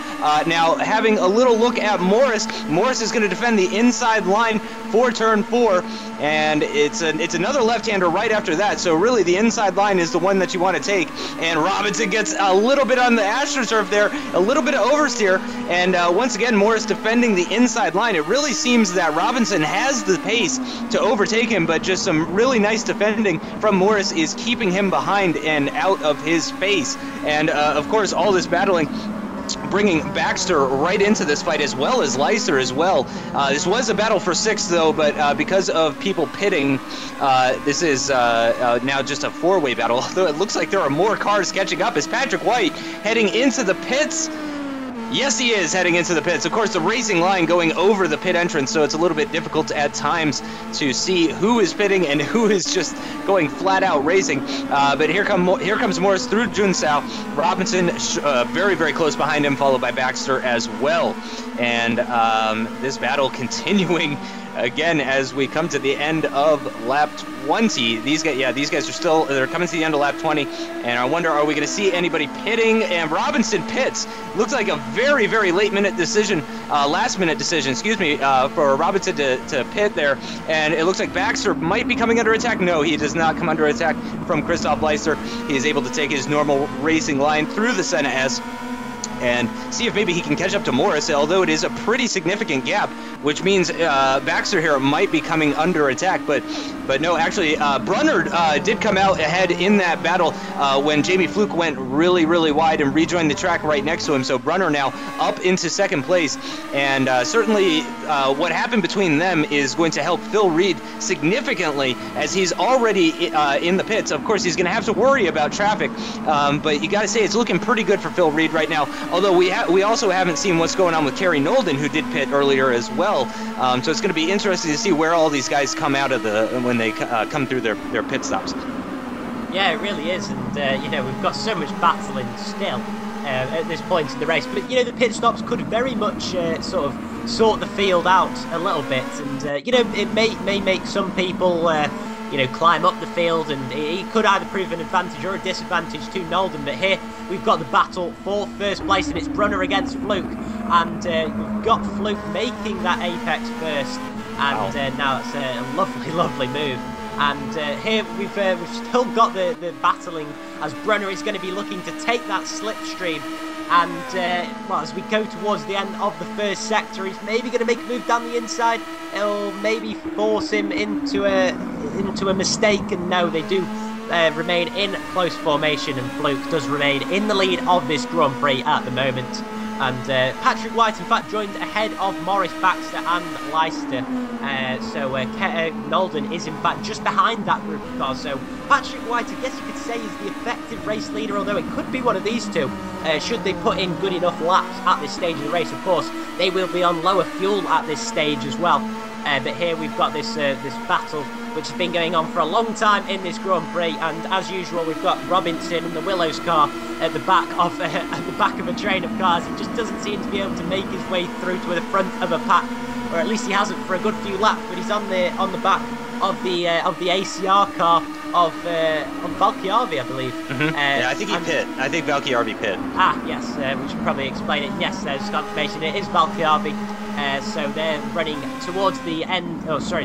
now having a little look at Morris. Morris is going to defend the inside line for turn 4, and it's another left-hander right after that, so really the inside line is the one that you want to take, and Robinson gets a little bit on the AstroTurf there, a little bit of oversteer, and once again Morris defending the inside line. It really seems that Robinson has the pace to overtake him, but just some really nice defending from Morris is keeping him behind and out of his face, and of course all this battling bringing Baxter right into this fight, as well as Leister as well. This was a battle for 6th, though, but because of people pitting, this is now just a 4-way battle, although it looks like there are more cars catching up. Is Patrick White heading into the pits? Yes, he is heading into the pits. Of course, the racing line going over the pit entrance, so it's a little bit difficult at times to see who is pitting and who is just going flat out racing. But here comes Morris through Junsao. Robinson very, very close behind him, followed by Baxter as well. And this battle continuing again as we come to the end of lap 20. These guys are they're coming to the end of lap 20, and I wonder, are we going to see anybody pitting? And Robinson pits. Looks like a very, very last minute decision, for Robinson to pit there, and it looks like Baxter might be coming under attack. No, he does not come under attack from Christoph Leister. He is able to take his normal racing line through the Senna S and see if maybe he can catch up to Morris, although it is a pretty significant gap, which means Baxter here might be coming under attack, but no, actually, Brunner did come out ahead in that battle when Jamie Fluke went really, really wide and rejoined the track right next to him, so Brunner now up into 2nd place, and certainly what happened between them is going to help Phil Reed significantly, as he's already in the pits. Of course, he's going to have to worry about traffic, but you got to say it's looking pretty good for Phil Reed right now. Although we also haven't seen what's going on with Kerry Nolden, who did pit earlier as well. So it's going to be interesting to see where all these guys come out of when they come through their pit stops. Yeah, it really is, and we've got so much battling still at this point in the race. But the pit stops could very much sort of sort the field out a little bit, and it may make some people climb up the field, and it could either prove an advantage or a disadvantage to Nolden. But here we've got the battle for 1st place, and it's Brunner against Fluke, and we've got Fluke making that apex first, and now it's a lovely, lovely move. And here we've still got the battling, as Brunner is going to be looking to take that slipstream. And as we go towards the end of the 1st sector, he's maybe going to make a move down the inside. It'll maybe force him into a mistake, and no, they do remain in close formation, and Fluke does remain in the lead of this Grand Prix at the moment. And Patrick White, in fact, joined ahead of Morris, Baxter and Leister. So Nolden is, in fact, just behind that group of cars. So Patrick White, I guess you could say, is the effective race leader, although it could be one of these two. Should they put in good enough laps at this stage of the race, of course, they will be on lower fuel at this stage as well. But here we've got this battle, which has been going on for a long time in this Grand Prix, and as usual, we've got Robinson in the Willows car at the back of a train of cars. He just doesn't seem to be able to make his way through to the front of a pack, or at least he hasn't for a good few laps. But he's on the back of the ACR car of Valkyarvi, I believe. Yeah, I think he pit. I think Valkyarvi pit. Yes, we should probably explain it. Yes, there's confirmation. It is Valkyarvi. So they're running towards the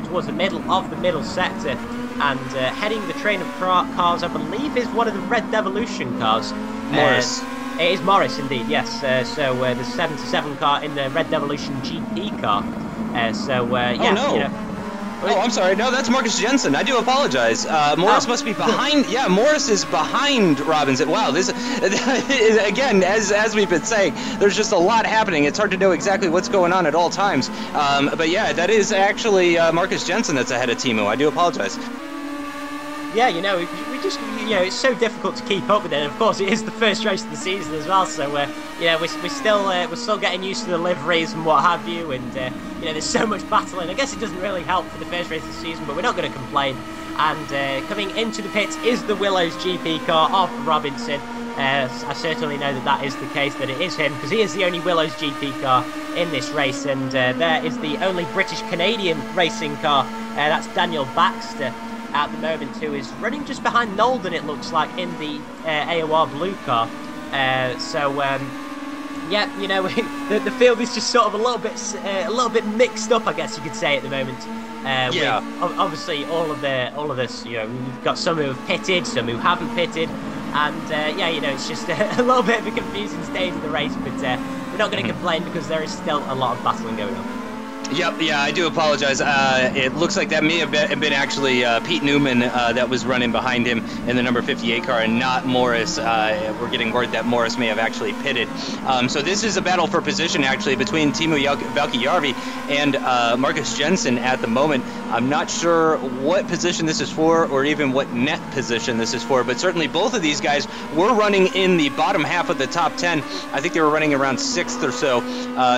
towards the middle of the middle sector, and heading the train of cars, I believe, is one of the Red Devolution cars. Morris. It is Morris, indeed, yes. So the 7-7 car in the Red Devolution GP car. Yeah, no. You know. Oh, I'm sorry. No, that's Marcus Jensen. I do apologize. Morris must be behind. Yeah, Morris is behind Robinson. Wow, this again, as we've been saying, there's just a lot happening. It's hard to know exactly what's going on at all times. But yeah, that is actually Marcus Jensen that's ahead of Timo. I do apologize. Yeah, you know, we just, you know, it's so difficult to keep up with it. And of course, it is the first race of the season as well. So, yeah, we're still getting used to the liveries and what have you. And you know, there's so much battling. I guess it doesn't really help for the first race of the season, but we're not going to complain. And coming into the pits is the Willows GP car of Robinson. I certainly know that is the case, that it is him, because he is the only Willows GP car in this race. And there is the only British-Canadian racing car. That's Daniel Baxter at the moment, who is running just behind Nolden, it looks like, in the AOR blue car. Yeah, you know, the field is just sort of a little bit mixed up, I guess you could say, at the moment. Yeah. With, obviously, all of this, you know, we've got some who have pitted, some who haven't pitted, and yeah, you know, it's just a little bit of a confusing stage of the race, but we're not going to complain because there is still a lot of battling going on. Yep, yeah, I do apologize. It looks like that may have been actually Pete Newman that was running behind him in the number 58 car, and not Morris. We're getting word that Morris may have actually pitted. So this is a battle for position, actually, between Timo Valkyarvi and Marcus Jensen at the moment. I'm not sure what position this is for, or even what net position this is for, but certainly both of these guys were running in the bottom half of the top 10. I think they were running around 6th or so.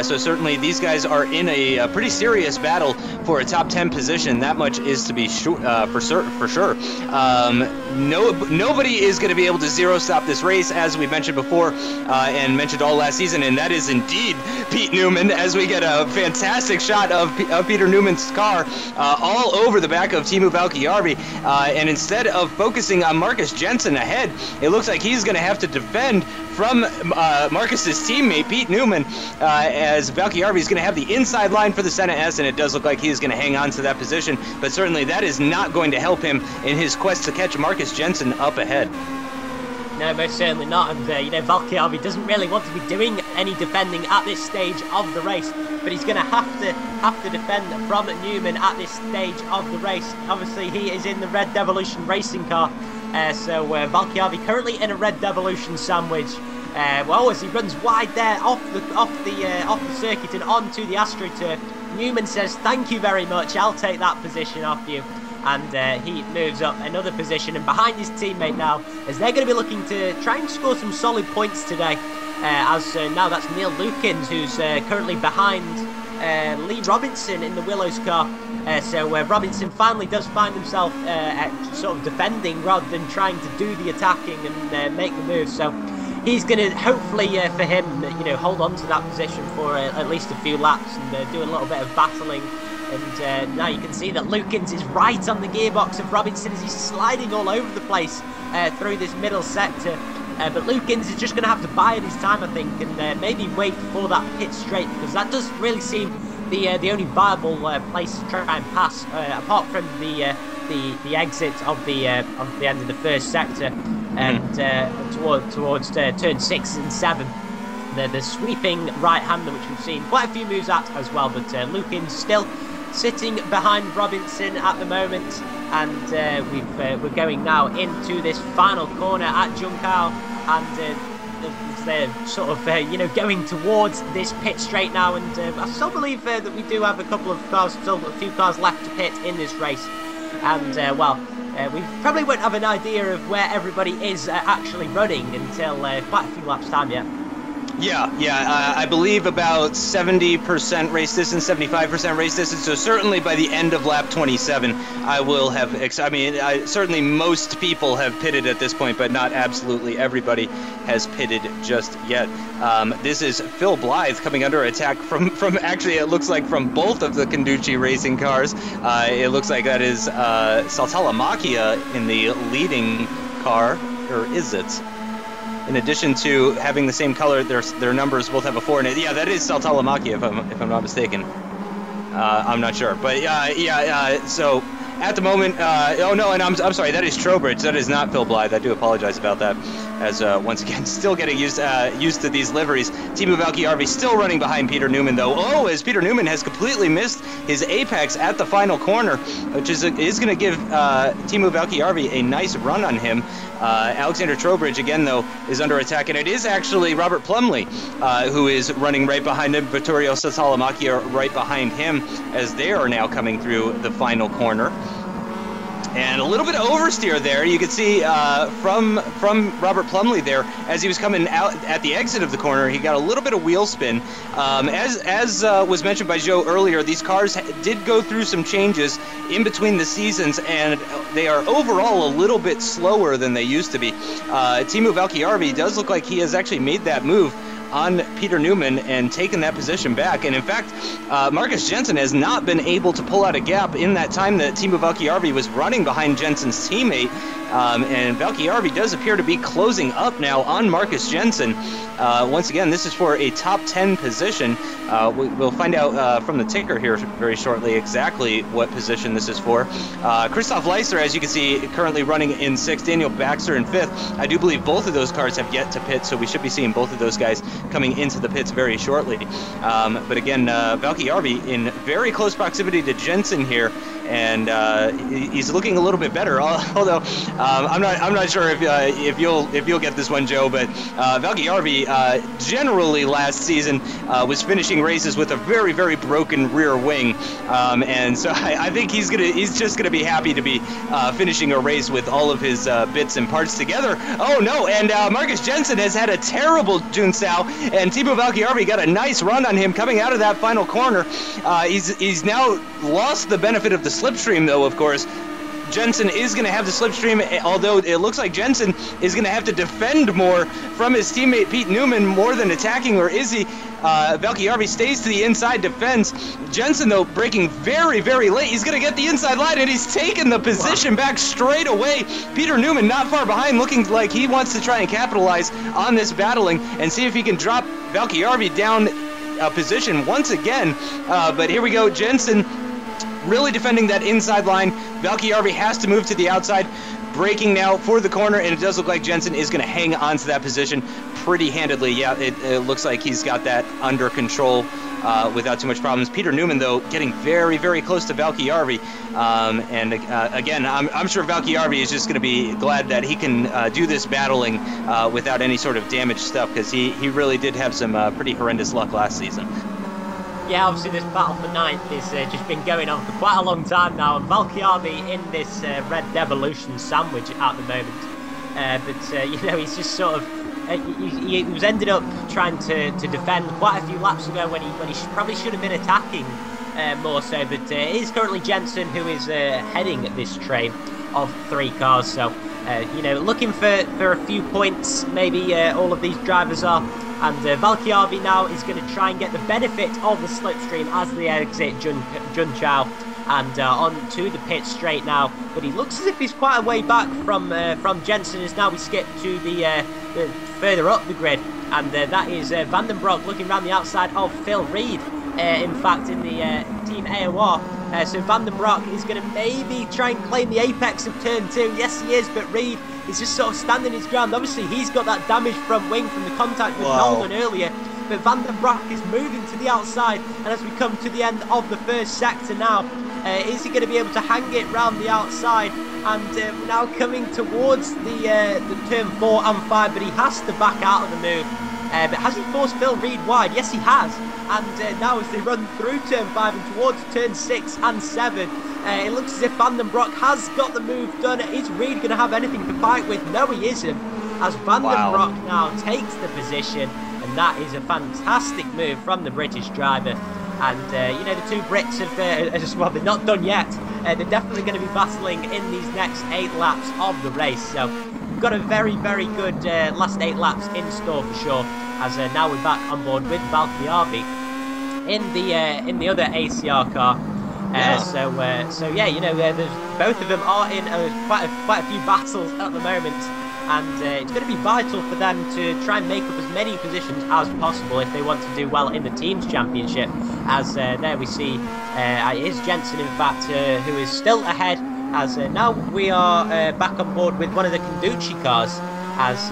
So certainly these guys are in a pretty serious battle for a top 10 position. That much is to be sure, for sure. Nobody is going to be able to zero stop this race, as we mentioned before, and mentioned all last season, and that is indeed Pete Newman, as we get a fantastic shot of Peter Newman's car all over the back of Timo Valkyarvi, and instead of focusing on Marcus Jensen ahead, it looks like he's going to have to defend from Marcus's teammate Pete Newman, as Valkyarvi is going to have the inside line for the Senna S, and it does look like he is going to hang on to that position, but certainly that is not going to help him in his quest to catch Marcus Jensen up ahead. No, most certainly not, and you know, Valkyarvi doesn't really want to be doing any defending at this stage of the race, but he's going to have to defend from Newman at this stage of the race. Obviously, he is in the Red Devolution racing car, so Valkyarvi currently in a Red Devolution sandwich. Well, as he runs wide there off the circuit and onto the AstroTurf, Newman says, "Thank you very much, I'll take that position off you." And he moves up another position and behind his teammate now, as they're going to be looking to try and score some solid points today. Now that's Neil Lukins, who's currently behind Lee Robinson in the Willows car. So Robinson finally does find himself sort of defending rather than trying to do the attacking and make the move. So he's going to, hopefully for him, you know, hold on to that position for at least a few laps and do a little bit of battling. And now you can see that Lukins is right on the gearbox of Robinson as he's sliding all over the place through this middle sector. But Lukins is just going to have to bide his time, I think, and maybe wait for that pit straight, because that does really seem the only viable place to try and pass, apart from the exit of the end of the first sector, and towards turn 6 and 7. The sweeping right-hander, which we've seen quite a few moves at as well, but Lukins still sitting behind Robinson at the moment, and we're going now into this final corner at Junção, and they're sort of you know, going towards this pit straight now, and I still believe that we do have a few cars left to pit in this race, and well, we probably won't have an idea of where everybody is actually running until quite a few laps time yet. Yeah, I believe about 70% race distance, 75% race distance, so certainly by the end of lap 27, I will have, certainly most people have pitted at this point, but not absolutely everybody has pitted just yet. This is Phil Blythe coming under attack from actually, it looks like from both of the Conducci racing cars. It looks like that is Saltalamacchia in the leading car, or is it? In addition to having the same color, their numbers both have a 4 in it. Yeah, that is Saltalamacchia, if I'm not mistaken. I'm not sure, but so at the moment, oh no, and I'm sorry, that is Trowbridge. That is not Phil Blythe. I do apologize about that. As once again, still getting used to these liveries. Teemu Valkjärvi still running behind Peter Newman, though. Oh, as Peter Newman has completely missed his apex at the final corner, which is going to give Teemu Valkjärvi a nice run on him. Alexander Trowbridge, again, though, is under attack, and it is actually Robert Plumley who is running right behind him. Vittorio Saltalamacchia right behind him, as they are now coming through the final corner. And a little bit of oversteer there. You can see from Robert Plumley there, as he was coming out at the exit of the corner, he got a little bit of wheel spin. As was mentioned by Joe earlier, these cars did go through some changes in between the seasons, and they are overall a little bit slower than they used to be. Teemu Valkjärvi does look like he has actually made that move on Peter Newman and taken that position back. And in fact, Marcus Jensen has not been able to pull out a gap in that time that Teemu Valkjärvi was running behind Jensen's teammate. And Valkjärvi does appear to be closing up now on Marcus Jensen. Once again, this is for a top 10 position. We'll find out from the ticker here very shortly exactly what position this is for. Christoph Leister, as you can see, currently running in 6th. Daniel Baxter in 5th. I do believe both of those cars have yet to pit, so we should be seeing both of those guys coming into the pits very shortly. But again, Valkjärvi in very close proximity to Jensen here, and he's looking a little bit better. Although I'm not sure if you'll get this one, Joe, but Valkjärvi generally last season was finishing races with a very, very broken rear wing, and so I think he's just gonna be happy to be finishing a race with all of his bits and parts together. Oh no, and Marcus Jensen has had a terrible Junsao, and Teemu Valkjärvi got a nice run on him coming out of that final corner. He's now lost the benefit of the slipstream, though, of course. Jensen is going to have the slipstream, although it looks like Jensen is going to have to defend more from his teammate Pete Newman more than attacking, or is he? Valkjärvi stays to the inside, defends. Jensen, though, braking very, very late. He's going to get the inside line, and he's taken the position back straight away. Peter Newman not far behind, looking like he wants to try and capitalize on this battling and see if he can drop Valkjärvi down a position once again. But here we go, Jensen really defending that inside line. Valkjärvi has to move to the outside, braking now for the corner, and it does look like Jensen is going to hang on to that position pretty handedly. Yeah, it looks like he's got that under control without too much problems. Peter Newman, though, getting very, very close to Valkjärvi. And again, I'm sure Valkjärvi is just going to be glad that he can do this battling without any sort of damaged stuff, because he really did have some pretty horrendous luck last season. Yeah, obviously this battle for 9th has just been going on for quite a long time now, and Valkjärvi in this Red Devolution sandwich at the moment. But you know, he's just sort of he was ended up trying to defend quite a few laps ago when he probably should have been attacking more so. But it is currently Jensen who is heading this train of 3 cars. So you know, looking for a few points, maybe all of these drivers are. And Valkjärvi now is going to try and get the benefit of the slipstream as they exit Junchao and on to the pit straight now. But he looks as if he's quite a way back from Jensen, as now we skip to the further up the grid. And that is Vandenbroek looking around the outside of Phil Reed, in fact, in the Team AOR. So Vandenbroek is going to maybe try and claim the apex of turn 2. Yes, he is, but Reed is just sort of standing his ground. Obviously, he's got that damaged front wing from the contact with Nolan earlier. But Vandenbroek is moving to the outside. And as we come to the end of the first sector now, is he going to be able to hang it round the outside? And we're now coming towards the turn 4 and 5, but he has to back out of the move. but has he forced Phil Reed wide? Yes, he has. And now as they run through turn 5 and towards turn 6 and 7, it looks as if Van den Broek has got the move done. Is Reed going to have anything to fight with? No, he isn't. As Van den Broek now takes the position, and that is a fantastic move from the British driver. And, you know, the two Brits have, well, they're not done yet. They're definitely going to be battling in these next 8 laps of the race. So we've got a very, very good last 8 laps in store for sure. As now we're back on board with Valkyarvi in the other ACR car. So yeah, you know, both of them are in quite a few battles at the moment, and it's going to be vital for them to try and make up as many positions as possible if they want to do well in the teams championship. As there we see it is Jensen, in fact, who is still ahead. As now we are back on board with one of the Conducci cars. As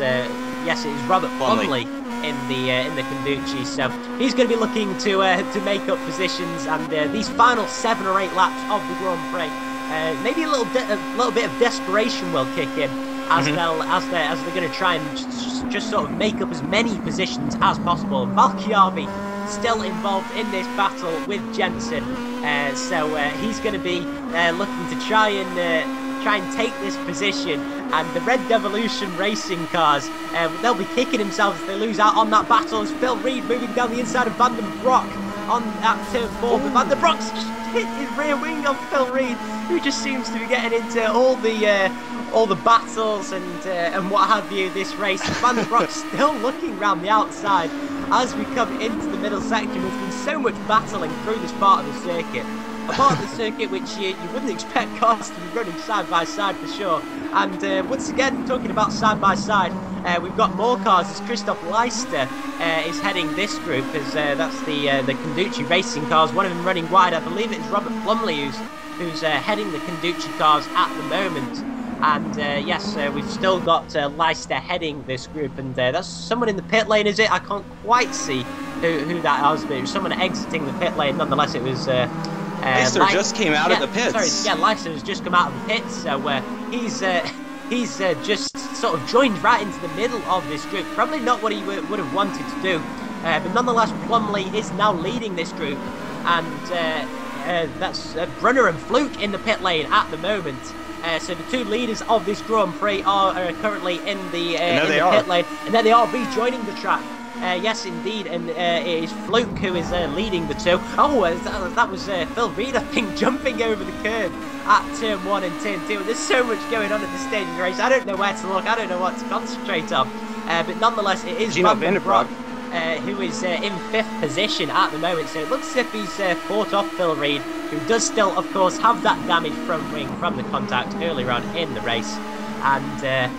yes, it is Robert Plumley in the Conducci, so he's going to be looking to make up positions, and these final 7 or 8 laps of the Grand Prix, maybe a little bit of desperation will kick in, as they're going to try and just sort of make up as many positions as possible. Valkyarvi still involved in this battle with Jensen, so he's going to be looking to try and take this position. And the Red Devolution racing cars, they'll be kicking themselves if they lose out on that battle. As Phil Reed moving down the inside of Van den Broek on that turn 4. But Van den Broek's just hit his rear wing on Phil Reed, who just seems to be getting into all the battles and what have you this race. Van den Broek still looking round the outside as we come into the middle section. There's been so much battling through this part of the circuit. A part of the circuit which you wouldn't expect cars to be running side by side for sure. And once again, talking about side by side, we've got more cars as Christoph Leister is heading this group, as that's the Conducci racing cars. One of them running wide. I believe it's Robert Plumley who's heading the Conducci cars at the moment. And yes, we've still got Leister heading this group, and that's someone in the pit lane, is it? I can't quite see who that was, but it was someone exiting the pit lane. Nonetheless, it was Leister just came out of the pits. Sorry, yeah, Leister has just come out of the pits, so he's just sort of joined right into the middle of this group. Probably not what he would have wanted to do, but nonetheless, Plumley is now leading this group, and that's Brunner and Fluke in the pit lane at the moment. So the two leaders of this Grand Prix are currently in the pit lane, and there they are rejoining the track. Yes, indeed, and it is Fluke who is leading the two. Oh, that was Phil Reed, I think, jumping over the curb at turn 1 and turn 2. There's so much going on at this stage of the race. I don't know where to look. I don't know what to concentrate on. But nonetheless, it is Van den Broek who is in 5th position at the moment. So it looks as if he's fought off Phil Reed, who does still, of course, have that damaged front wing from the contact earlier on in the race. And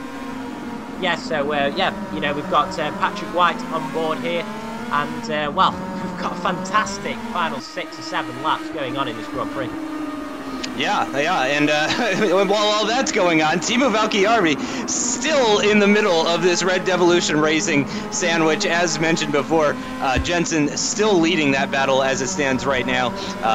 yeah, so yeah, you know, we've got Patrick White on board here, and well, we've got a fantastic final 6 or 7 laps going on in this Grand Prix. Yeah, and while all that's going on, Timo Valkyarvi still in the middle of this Red Devolution racing sandwich. As mentioned before, Jensen still leading that battle as it stands right now.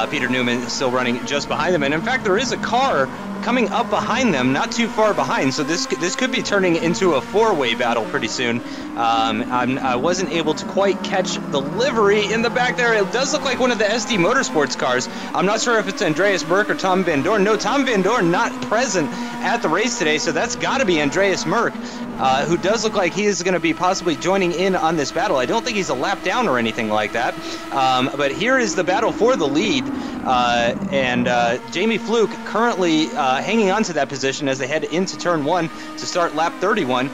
Peter Newman still running just behind them, and in fact, there is a car coming up behind them, not too far behind, so this could be turning into a 4-way battle pretty soon. I wasn't able to quite catch the livery in the back there. It does look like one of the SD Motorsports cars. I'm not sure if it's Andreas Merck or Tom Van Dorn. No, Tom Van Dorn not present at the race today, so that's got to be Andreas Merck, who does look like he is going to be possibly joining in on this battle. I don't think he's a lap down or anything like that, but here is the battle for the lead, and Jamie Fluke currently hanging on to that position as they head into turn 1 to start lap 31.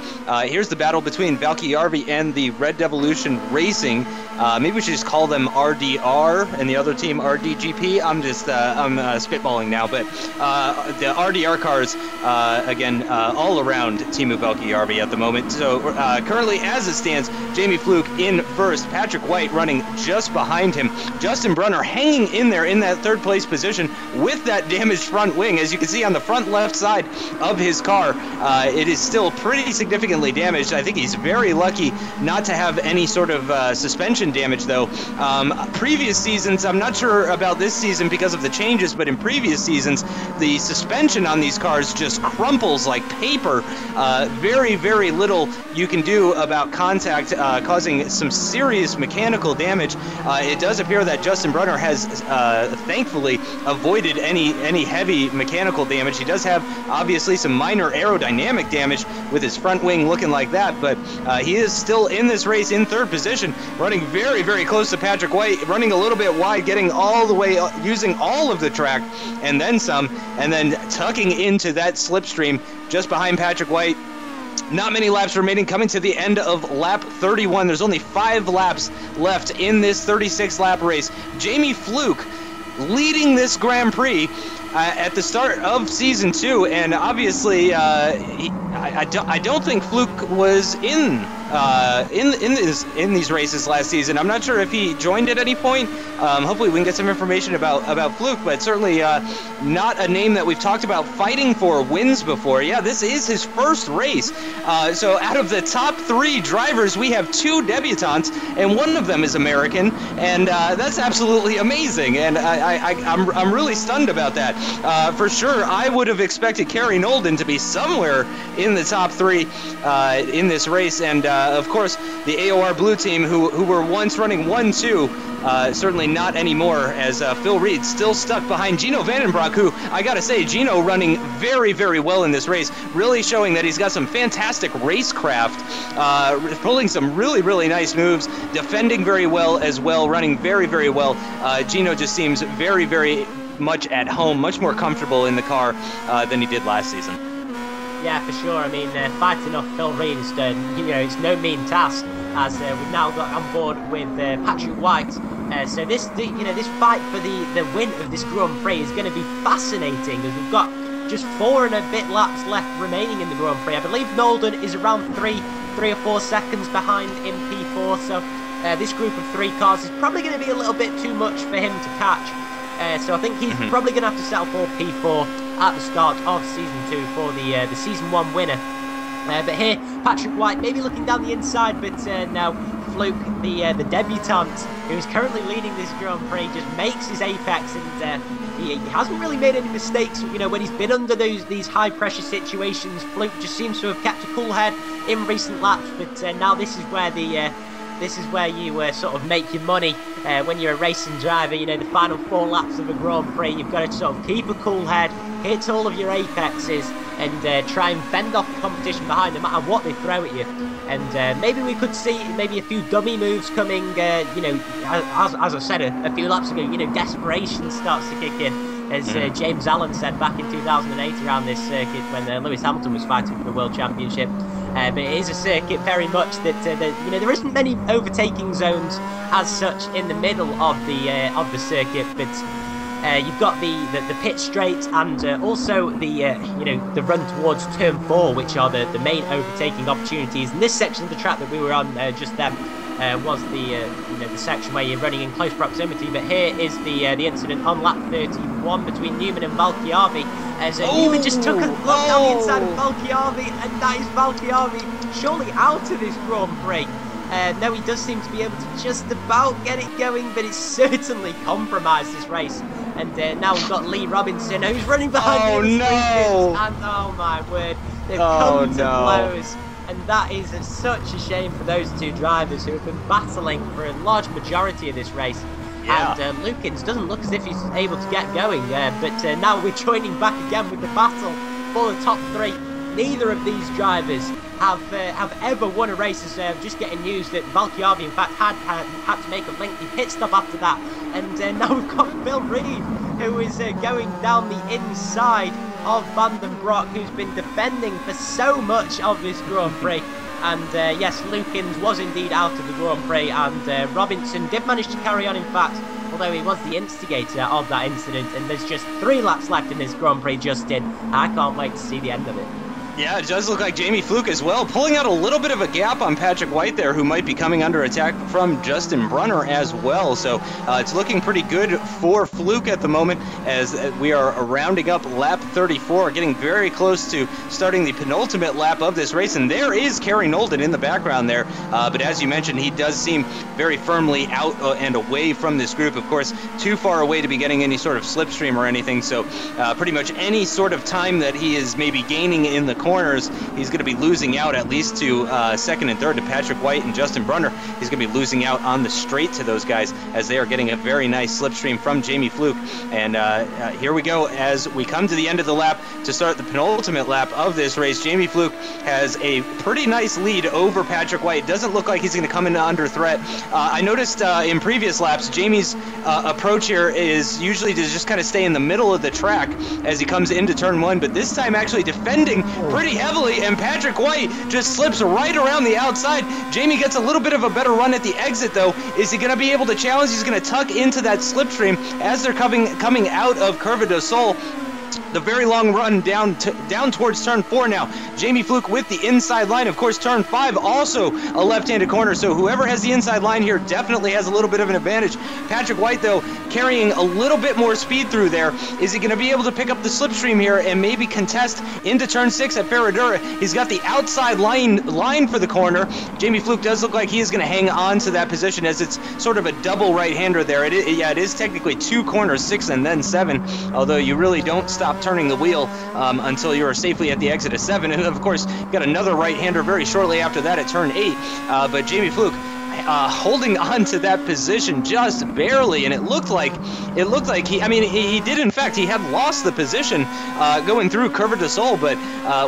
Here's the battle between Valkyarvi and the Red Devolution Racing. Maybe we should just call them RDR and the other team RDGP. I'm spitballing now, but the RDR cars, again, all around Timo Valkyarvi at the moment. So currently, as it stands, Jamie Fluke in first, Patrick White running just behind him, Justin Brunner hanging in there in that third place position with that damaged front wing. As you can see on the front left side of his car, it is still pretty significantly damaged. I think he's very lucky not to have any sort of suspension damage, though. Previous seasons, I'm not sure about this season because of the changes, but in previous seasons, the suspension on these cars just crumples like paper. Very, very little you can do about contact causing some serious mechanical damage. It does appear that Justin Brunner has thankfully avoided any heavy mechanical damage. He does have obviously some minor aerodynamic damage with his front wing looking like that, but he is still in this race in third position, running very, very close to Patrick White, running a little bit wide, getting all the way, using all of the track and then some, and then tucking into that slipstream just behind Patrick White. Not many laps remaining, coming to the end of lap 31. There's only 5 laps left in this 36-lap race. Jamie Fluke leading this Grand Prix at the start of Season 2, and obviously I don't think Fluke was in these races last season. I'm not sure if he joined at any point. Hopefully we can get some information about Fluke, but certainly not a name that we've talked about fighting for wins before. Yeah, this is his first race. So out of the top 3 drivers, we have 2 debutantes, and one of them is American, and that's absolutely amazing, and I'm really stunned about that. For sure, I would have expected Kerry Nolden to be somewhere in the top 3 in this race, and of course, the AOR Blue team, who were once running 1-2, certainly not anymore, as Phil Reed still stuck behind Gino Vandenbroek, who, I gotta say, Gino running very, very well in this race, really showing that he's got some fantastic racecraft, pulling some really, really nice moves, defending very well as well, running very, very well. Gino just seems very, very much at home, much more comfortable in the car than he did last season. Yeah, for sure. I mean, fighting off Phil Reed is, it's no mean task, as we've now got on board with Patrick White. So this fight for the win of this Grand Prix is going to be fascinating, as we've got just 4 and a bit laps left remaining in the Grand Prix. I believe Nolden is around 3 or 4 seconds behind in P4, so this group of 3 cars is probably going to be a little bit too much for him to catch. So I think he's probably going to have to settle for P4 at the start of Season 2 for the Season 1 winner. But here, Patrick White maybe looking down the inside, but now Fluke, the debutant, who is currently leading this Grand Prix, just makes his apex, and he hasn't really made any mistakes. When he's been under these high-pressure situations, Fluke just seems to have kept a cool head in recent laps, but now this is where you sort of make your money when you're a racing driver. The final 4 laps of a Grand Prix, you've got to sort of keep a cool head, hit all of your apexes, and try and fend off the competition behind, no matter what they throw at you. And maybe we could see maybe a few dummy moves coming, as I said a few laps ago, desperation starts to kick in, as James Allen said back in 2008 around this circuit when Lewis Hamilton was fighting for the World Championship. But it is a circuit very much that there isn't many overtaking zones as such in the middle of the circuit, but you've got the pit straight and also the run towards turn 4, which are the main overtaking opportunities. And this section of the track that we were on just then was the section where you're running in close proximity. But here is the incident on lap 31 between Newman and Valchiavi. Newman just took a look down the inside of Valchiavi, and that is Valchiavi surely out of this Grand Prix. No, he does seem to be able to just about get it going, but it's certainly compromised this race. And now we've got Lee Robinson, who's running behind the Lucans, and oh my word, they've come to blows. And that is such a shame for those 2 drivers who have been battling for a large majority of this race. Yeah. And Lucans doesn't look as if he's able to get going, but now we're joining back again with the battle for the top 3. Neither of these drivers have ever won a race, as just getting news that Valchiavi in fact had to make a lengthy pit stop after that. And now we've got Phil Reed, who is going down the inside of Vandenbroek, who's been defending for so much of this Grand Prix. And yes, Lucans was indeed out of the Grand Prix, and Robinson did manage to carry on, in fact, although he was the instigator of that incident. And there's just 3 laps left in this Grand Prix, Justin. I can't wait to see the end of it. Yeah, it does look like Jamie Fluke as well, pulling out a little bit of a gap on Patrick White there, who might be coming under attack from Justin Brunner as well. So it's looking pretty good for Fluke at the moment as we are rounding up lap 34, getting very close to starting the penultimate lap of this race. And there is Kerry Nolden in the background there. But as you mentioned, he does seem very firmly out and away from this group. Of course, too far away to be getting any sort of slipstream or anything. So pretty much any sort of time that he is maybe gaining in the corners, he's going to be losing out at least to second and third to Patrick White and Justin Brunner. He's going to be losing out on the straight to those guys as they are getting a very nice slipstream from Jamie Fluke. And here we go as we come to the end of the lap to start the penultimate lap of this race. Jamie Fluke has a pretty nice lead over Patrick White. Doesn't look like he's going to come in under threat. I noticed in previous laps, Jamie's approach here is usually to just kind of stay in the middle of the track as he comes into turn one, but this time actually defending pretty heavily, and Patrick White just slips right around the outside. Jamie gets a little bit of a better run at the exit though. Is he going to be able to challenge? He's going to tuck into that slipstream as they're coming out of Curva do Sol. The very long run down towards turn 4 now. Jamie Fluke with the inside line. Of course, turn 5 also a left-handed corner, so whoever has the inside line here definitely has a little bit of an advantage. Patrick White, though, carrying a little bit more speed through there. Is he going to be able to pick up the slipstream here and maybe contest into turn 6 at Ferradura? He's got the outside line for the corner. Jamie Fluke does look like he is going to hang on to that position as it's sort of a double right-hander there. It is technically 2 corners, 6 and then 7, although you really don't stop turning the wheel until you're safely at the exit of 7, and of course got another right-hander very shortly after that at turn 8. But Jamie Fluke holding on to that position just barely, and it looked like he did in fact, he had lost the position going through Curva do Sol, but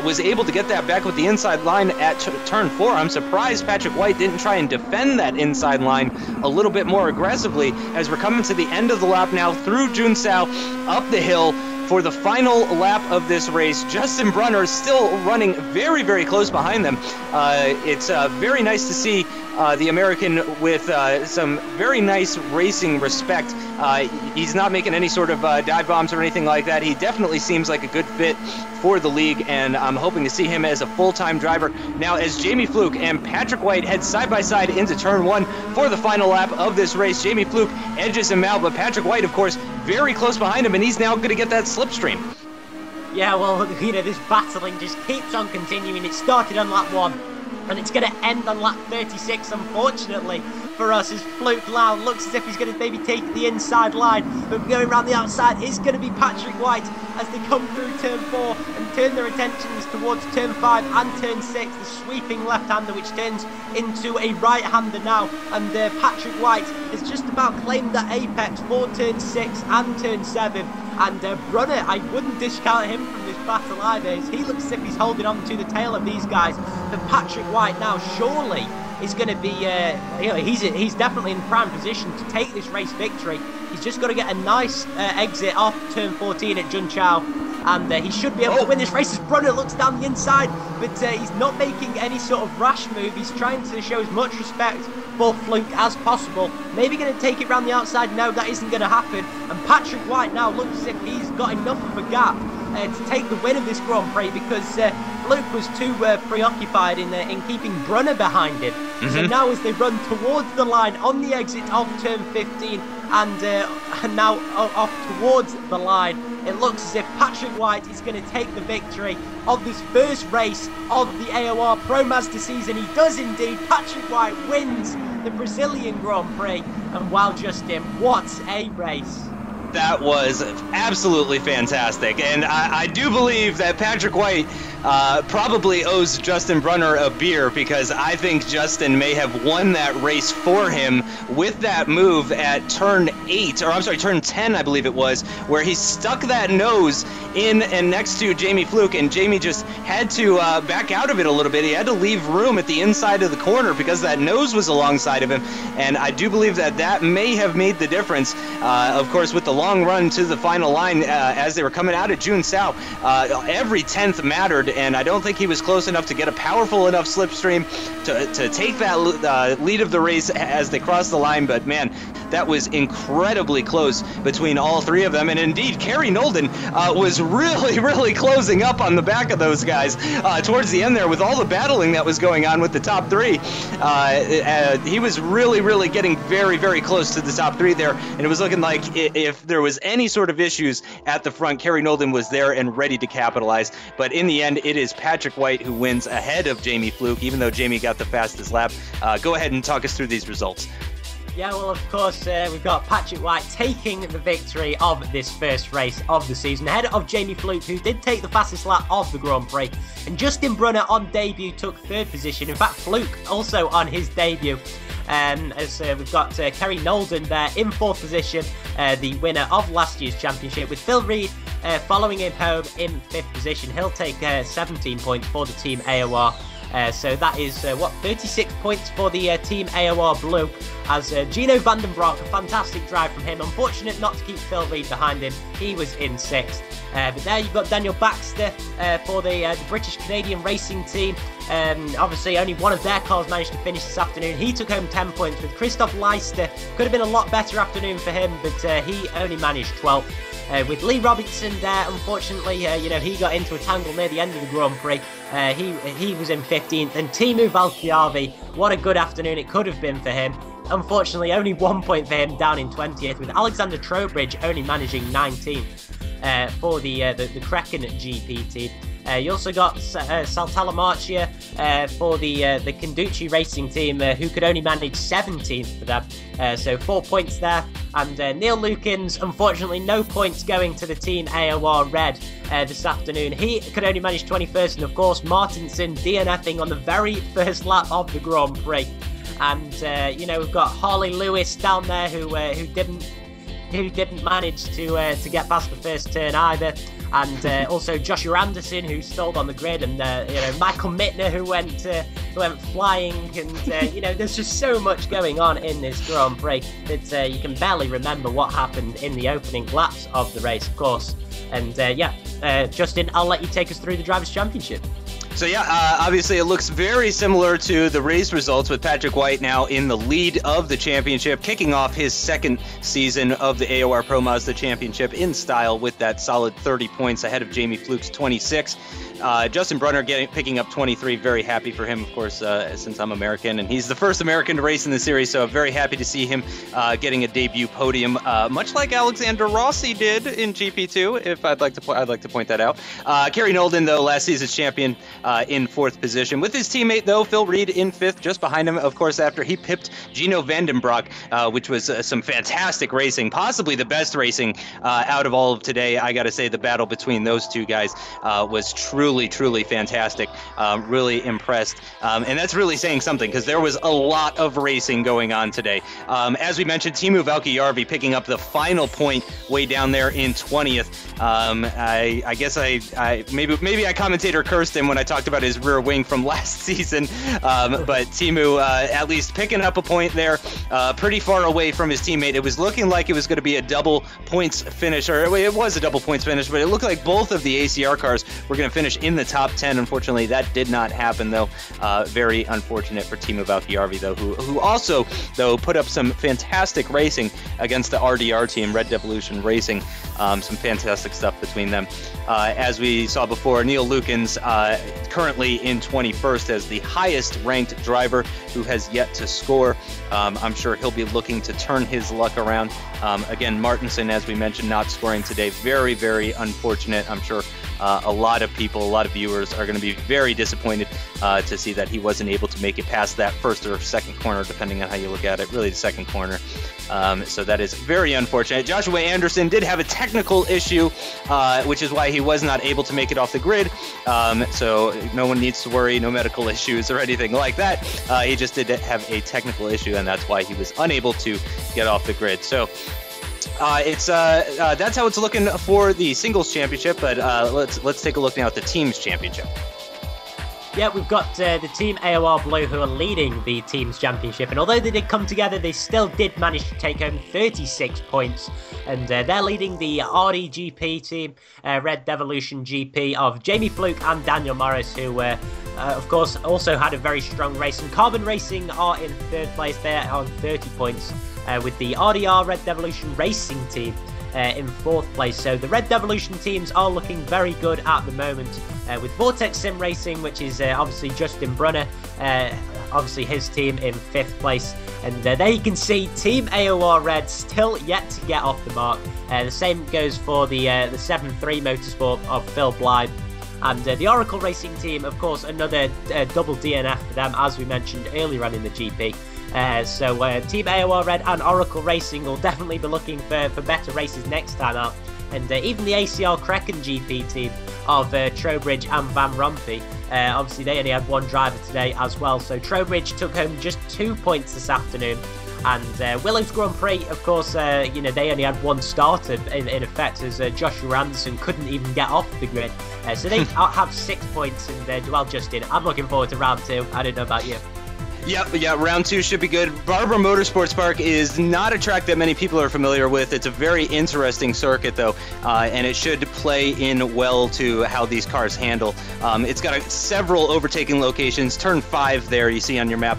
was able to get that back with the inside line at turn 4. I'm surprised Patrick White didn't try and defend that inside line a little bit more aggressively as we're coming to the end of the lap now through Junsao, up the hill for the final lap of this race. Justin Brunner still running very, very close behind them. It's very nice to see the American with some very nice racing respect. He's not making any sort of dive bombs or anything like that. He definitely seems like a good fit for the league, and I'm hoping to see him as a full-time driver. Now, as Jamie Fluke and Patrick White head side-by-side into turn 1 for the final lap of this race, Jamie Fluke edges him out, but Patrick White, of course, very close behind him, and he's now going to get that slipstream. Yeah, well, this battling just keeps on continuing. It started on lap 1, and it's going to end on lap 36, unfortunately, for us, as Fluke now looks as if he's going to maybe take the inside line, but going around the outside is going to be Patrick White as they come through turn 4 and turn their attentions towards turn 5 and turn 6, the sweeping left-hander which turns into a right-hander now, and Patrick White has just about claimed that apex for turn 6 and turn 7. And Brunner, I wouldn't discount him from this battle either, as he looks as if he's holding on to the tail of these guys. But Patrick White now surely is going to be, he's definitely in prime position to take this race victory. He's just got to get a nice exit off turn 14 at Junchao, and he should be able to win this race as Brunner looks down the inside, but he's not making any sort of rash move. He's trying to show as much respect for Fluke as possible. Maybe going to take it around the outside. No, that isn't going to happen. And Patrick White now looks as if he's got enough of a gap to take the win of this Grand Prix, because Fluke was too preoccupied in keeping Brunner behind him. So now as they run towards the line on the exit of turn 15 and now off towards the line, it looks as if Patrick White is going to take the victory of this first race of the AOR Pro Mazda season. He does indeed. Patrick White wins the Brazilian Grand Prix, and wow, Justin, what a race. That was absolutely fantastic, and I do believe that Patrick White probably owes Justin Brunner a beer, because I think Justin may have won that race for him with that move at turn 8, or I'm sorry, turn 10 I believe it was, where he stuck that nose in and next to Jamie Fluke, and Jamie just had to back out of it a little bit. He had to leave room at the inside of the corner because that nose was alongside of him, and I do believe that that may have made the difference. Of course, with the long run to the final line as they were coming out of Junsao, every 10th mattered, and I don't think he was close enough to get a powerful enough slipstream to take that lead of the race as they crossed the line. But man, that was incredibly close between all three of them. And indeed, Kerry Nolden was really closing up on the back of those guys towards the end there with all the battling that was going on with the top three. He was really getting very close to the top three there, and it was looking like if there was any sort of issues at the front, Kerry Nolden was there and ready to capitalize. But in the end, it is Patrick White who wins ahead of Jamie Fluke, even though Jamie got the fastest lap. Go ahead and talk us through these results. Yeah, well, of course, we've got Patrick White taking the victory of this first race of the season, ahead of Jamie Fluke, who did take the fastest lap of the Grand Prix. And Justin Brunner on debut took third position. In fact, Fluke also on his debut. As we've got Kerry Nolden there in fourth position, the winner of last year's championship, with Phil Reed following him home in fifth position. He'll take 17 points for the Team AOR. So that is, 36 points for the Team AOR Blue, as Gino Vandenbroek, a fantastic drive from him. Unfortunate not to keep Phil Reed behind him. He was in sixth. But there you've got Daniel Baxter for the British-Canadian racing team. Obviously, only one of their cars managed to finish this afternoon. He took home 10 points with Christoph Leister. Could have been a lot better afternoon for him, but he only managed 12th. With Lee Robinson there, unfortunately, he got into a tangle near the end of the Grand Prix. He was in 15th, and Teemu Valkjärvi, what a good afternoon it could have been for him. Unfortunately, only 1 point for him, down in 20th, with Alexander Trowbridge only managing 19th for the Crekkan GP team. You also got Saltella Marcia for the Conducci racing team, who could only manage 17th for them. So 4 points there. And Neil Lukins, unfortunately, no points going to the Team AOR Red this afternoon. He could only manage 21st. And of course, Martinson DNFing on the very first lap of the Grand Prix. And we've got Harley Lewis down there who didn't manage to get past the first turn either. And also Joshua Anderson, who stalled on the grid, and Michael Mittner, who went flying, and there's just so much going on in this Grand Prix that you can barely remember what happened in the opening laps of the race, of course. And Justin, I'll let you take us through the Drivers' Championship. So yeah, obviously it looks very similar to the race results, with Patrick White now in the lead of the championship, kicking off his second season of the AOR Pro Mazda Championship in style with that solid 30 points ahead of Jamie Fluke's 26. Justin Brunner picking up 23. Very happy for him, of course, since I'm American, and he's the first American to race in the series, so I'm very happy to see him getting a debut podium, much like Alexander Rossi did in GP2. If I'd like to point that out. Kerry Nolden, though, last season's champion, in fourth position, with his teammate though Phil Reed in fifth, just behind him, of course, after he pipped Gino Vandenbroek, which was some fantastic racing, possibly the best racing out of all of today. I gotta say, the battle between those two guys was truly fantastic. Really impressed, and that's really saying something, because there was a lot of racing going on today. As we mentioned, Teemu Valkjärvi picking up the final point way down there in 20th. I guess maybe I commentator cursed him when I talked about his rear wing from last season, but Teemu at least picking up a point there, pretty far away from his teammate. It was looking like it was going to be a double points finish, or it was a double points finish, but it looked like both of the ACR cars were going to finish in the top 10. Unfortunately, that did not happen, though. Very unfortunate for Teemu Valkjärvi, though, who also, though, put up some fantastic racing against the RDR team, Red Devolution Racing. Some fantastic stuff between them. As we saw before, Neil Lukins currently in 21st as the highest ranked driver who has yet to score. I'm sure he'll be looking to turn his luck around. Again, Martinson, as we mentioned, not scoring today. Very unfortunate. I'm sure a lot of people, a lot of viewers are going to be very disappointed to see that he wasn't able to make it past that first or second corner, depending on how you look at it, really the second corner. So that is very unfortunate. Joshua Anderson did have a technical issue, which is why he was not able to make it off the grid. So no one needs to worry, no medical issues or anything like that. He just did have a technical issue, and that's why he was unable to get off the grid. So that's how it's looking for the singles championship, but let's take a look now at the teams championship. Yeah, we've got the Team AOR Blue, who are leading the teams championship, and although they did come together, they still did manage to take home 36 points, and they're leading the RDGP team, Red Devolution GP, of Jamie Fluke and Daniel Morris, who of course also had a very strong race, and Carbon Racing are in third place there on 30 points. with the RDR Red Devolution Racing team in 4th place. So the Red Devolution teams are looking very good at the moment, with Vortex Sim Racing, which is obviously Justin Brunner, obviously his team in 5th place. And there you can see Team AOR Red still yet to get off the mark. The same goes for the 7-3 Motorsport of Phil Blythe. And the Oracle Racing team, of course, another double DNF for them, as we mentioned earlier on in the GP. So Team AOR Red and Oracle Racing will definitely be looking for better races next time out. And even the ACR Crekkan GP team of Trowbridge and Van Rompuy, obviously they only had one driver today as well. So Trowbridge took home just 2 points this afternoon. And Willows Grand Prix, of course, they only had one starter in effect, as Joshua Anderson couldn't even get off the grid. So they have 6 points, and well, Justin, I'm looking forward to round 2. I don't know about you. Yeah, round 2 should be good. Barbara Motorsports Park is not a track that many people are familiar with. It's a very interesting circuit, though, and it should play in well to how these cars handle. It's got several overtaking locations. Turn 5 there, you see on your map,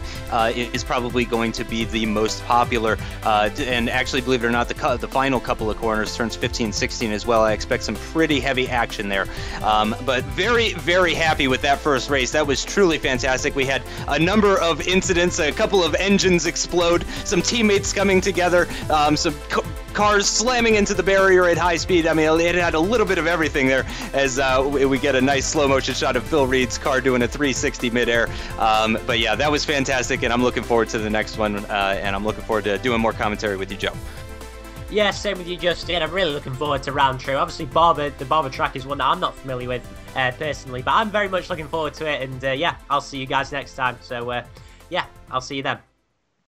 is probably going to be the most popular. And actually, believe it or not, the final couple of corners, turns 15, 16 as well. I expect some pretty heavy action there. But very, very happy with that first race. That was truly fantastic. We had a number of incidents, a couple of engines explode, some teammates coming together, some cars slamming into the barrier at high speed. I mean, it had a little bit of everything there, as we get a nice slow motion shot of Phil Reed's car doing a 360 midair. But yeah, that was fantastic, and I'm looking forward to the next one, and I'm looking forward to doing more commentary with you, Joe. Yeah, same with you, Justin. I'm really looking forward to round 2. Obviously, the Barber track is one that I'm not familiar with personally, but I'm very much looking forward to it. And yeah, I'll see you guys next time. So yeah, I'll see you then.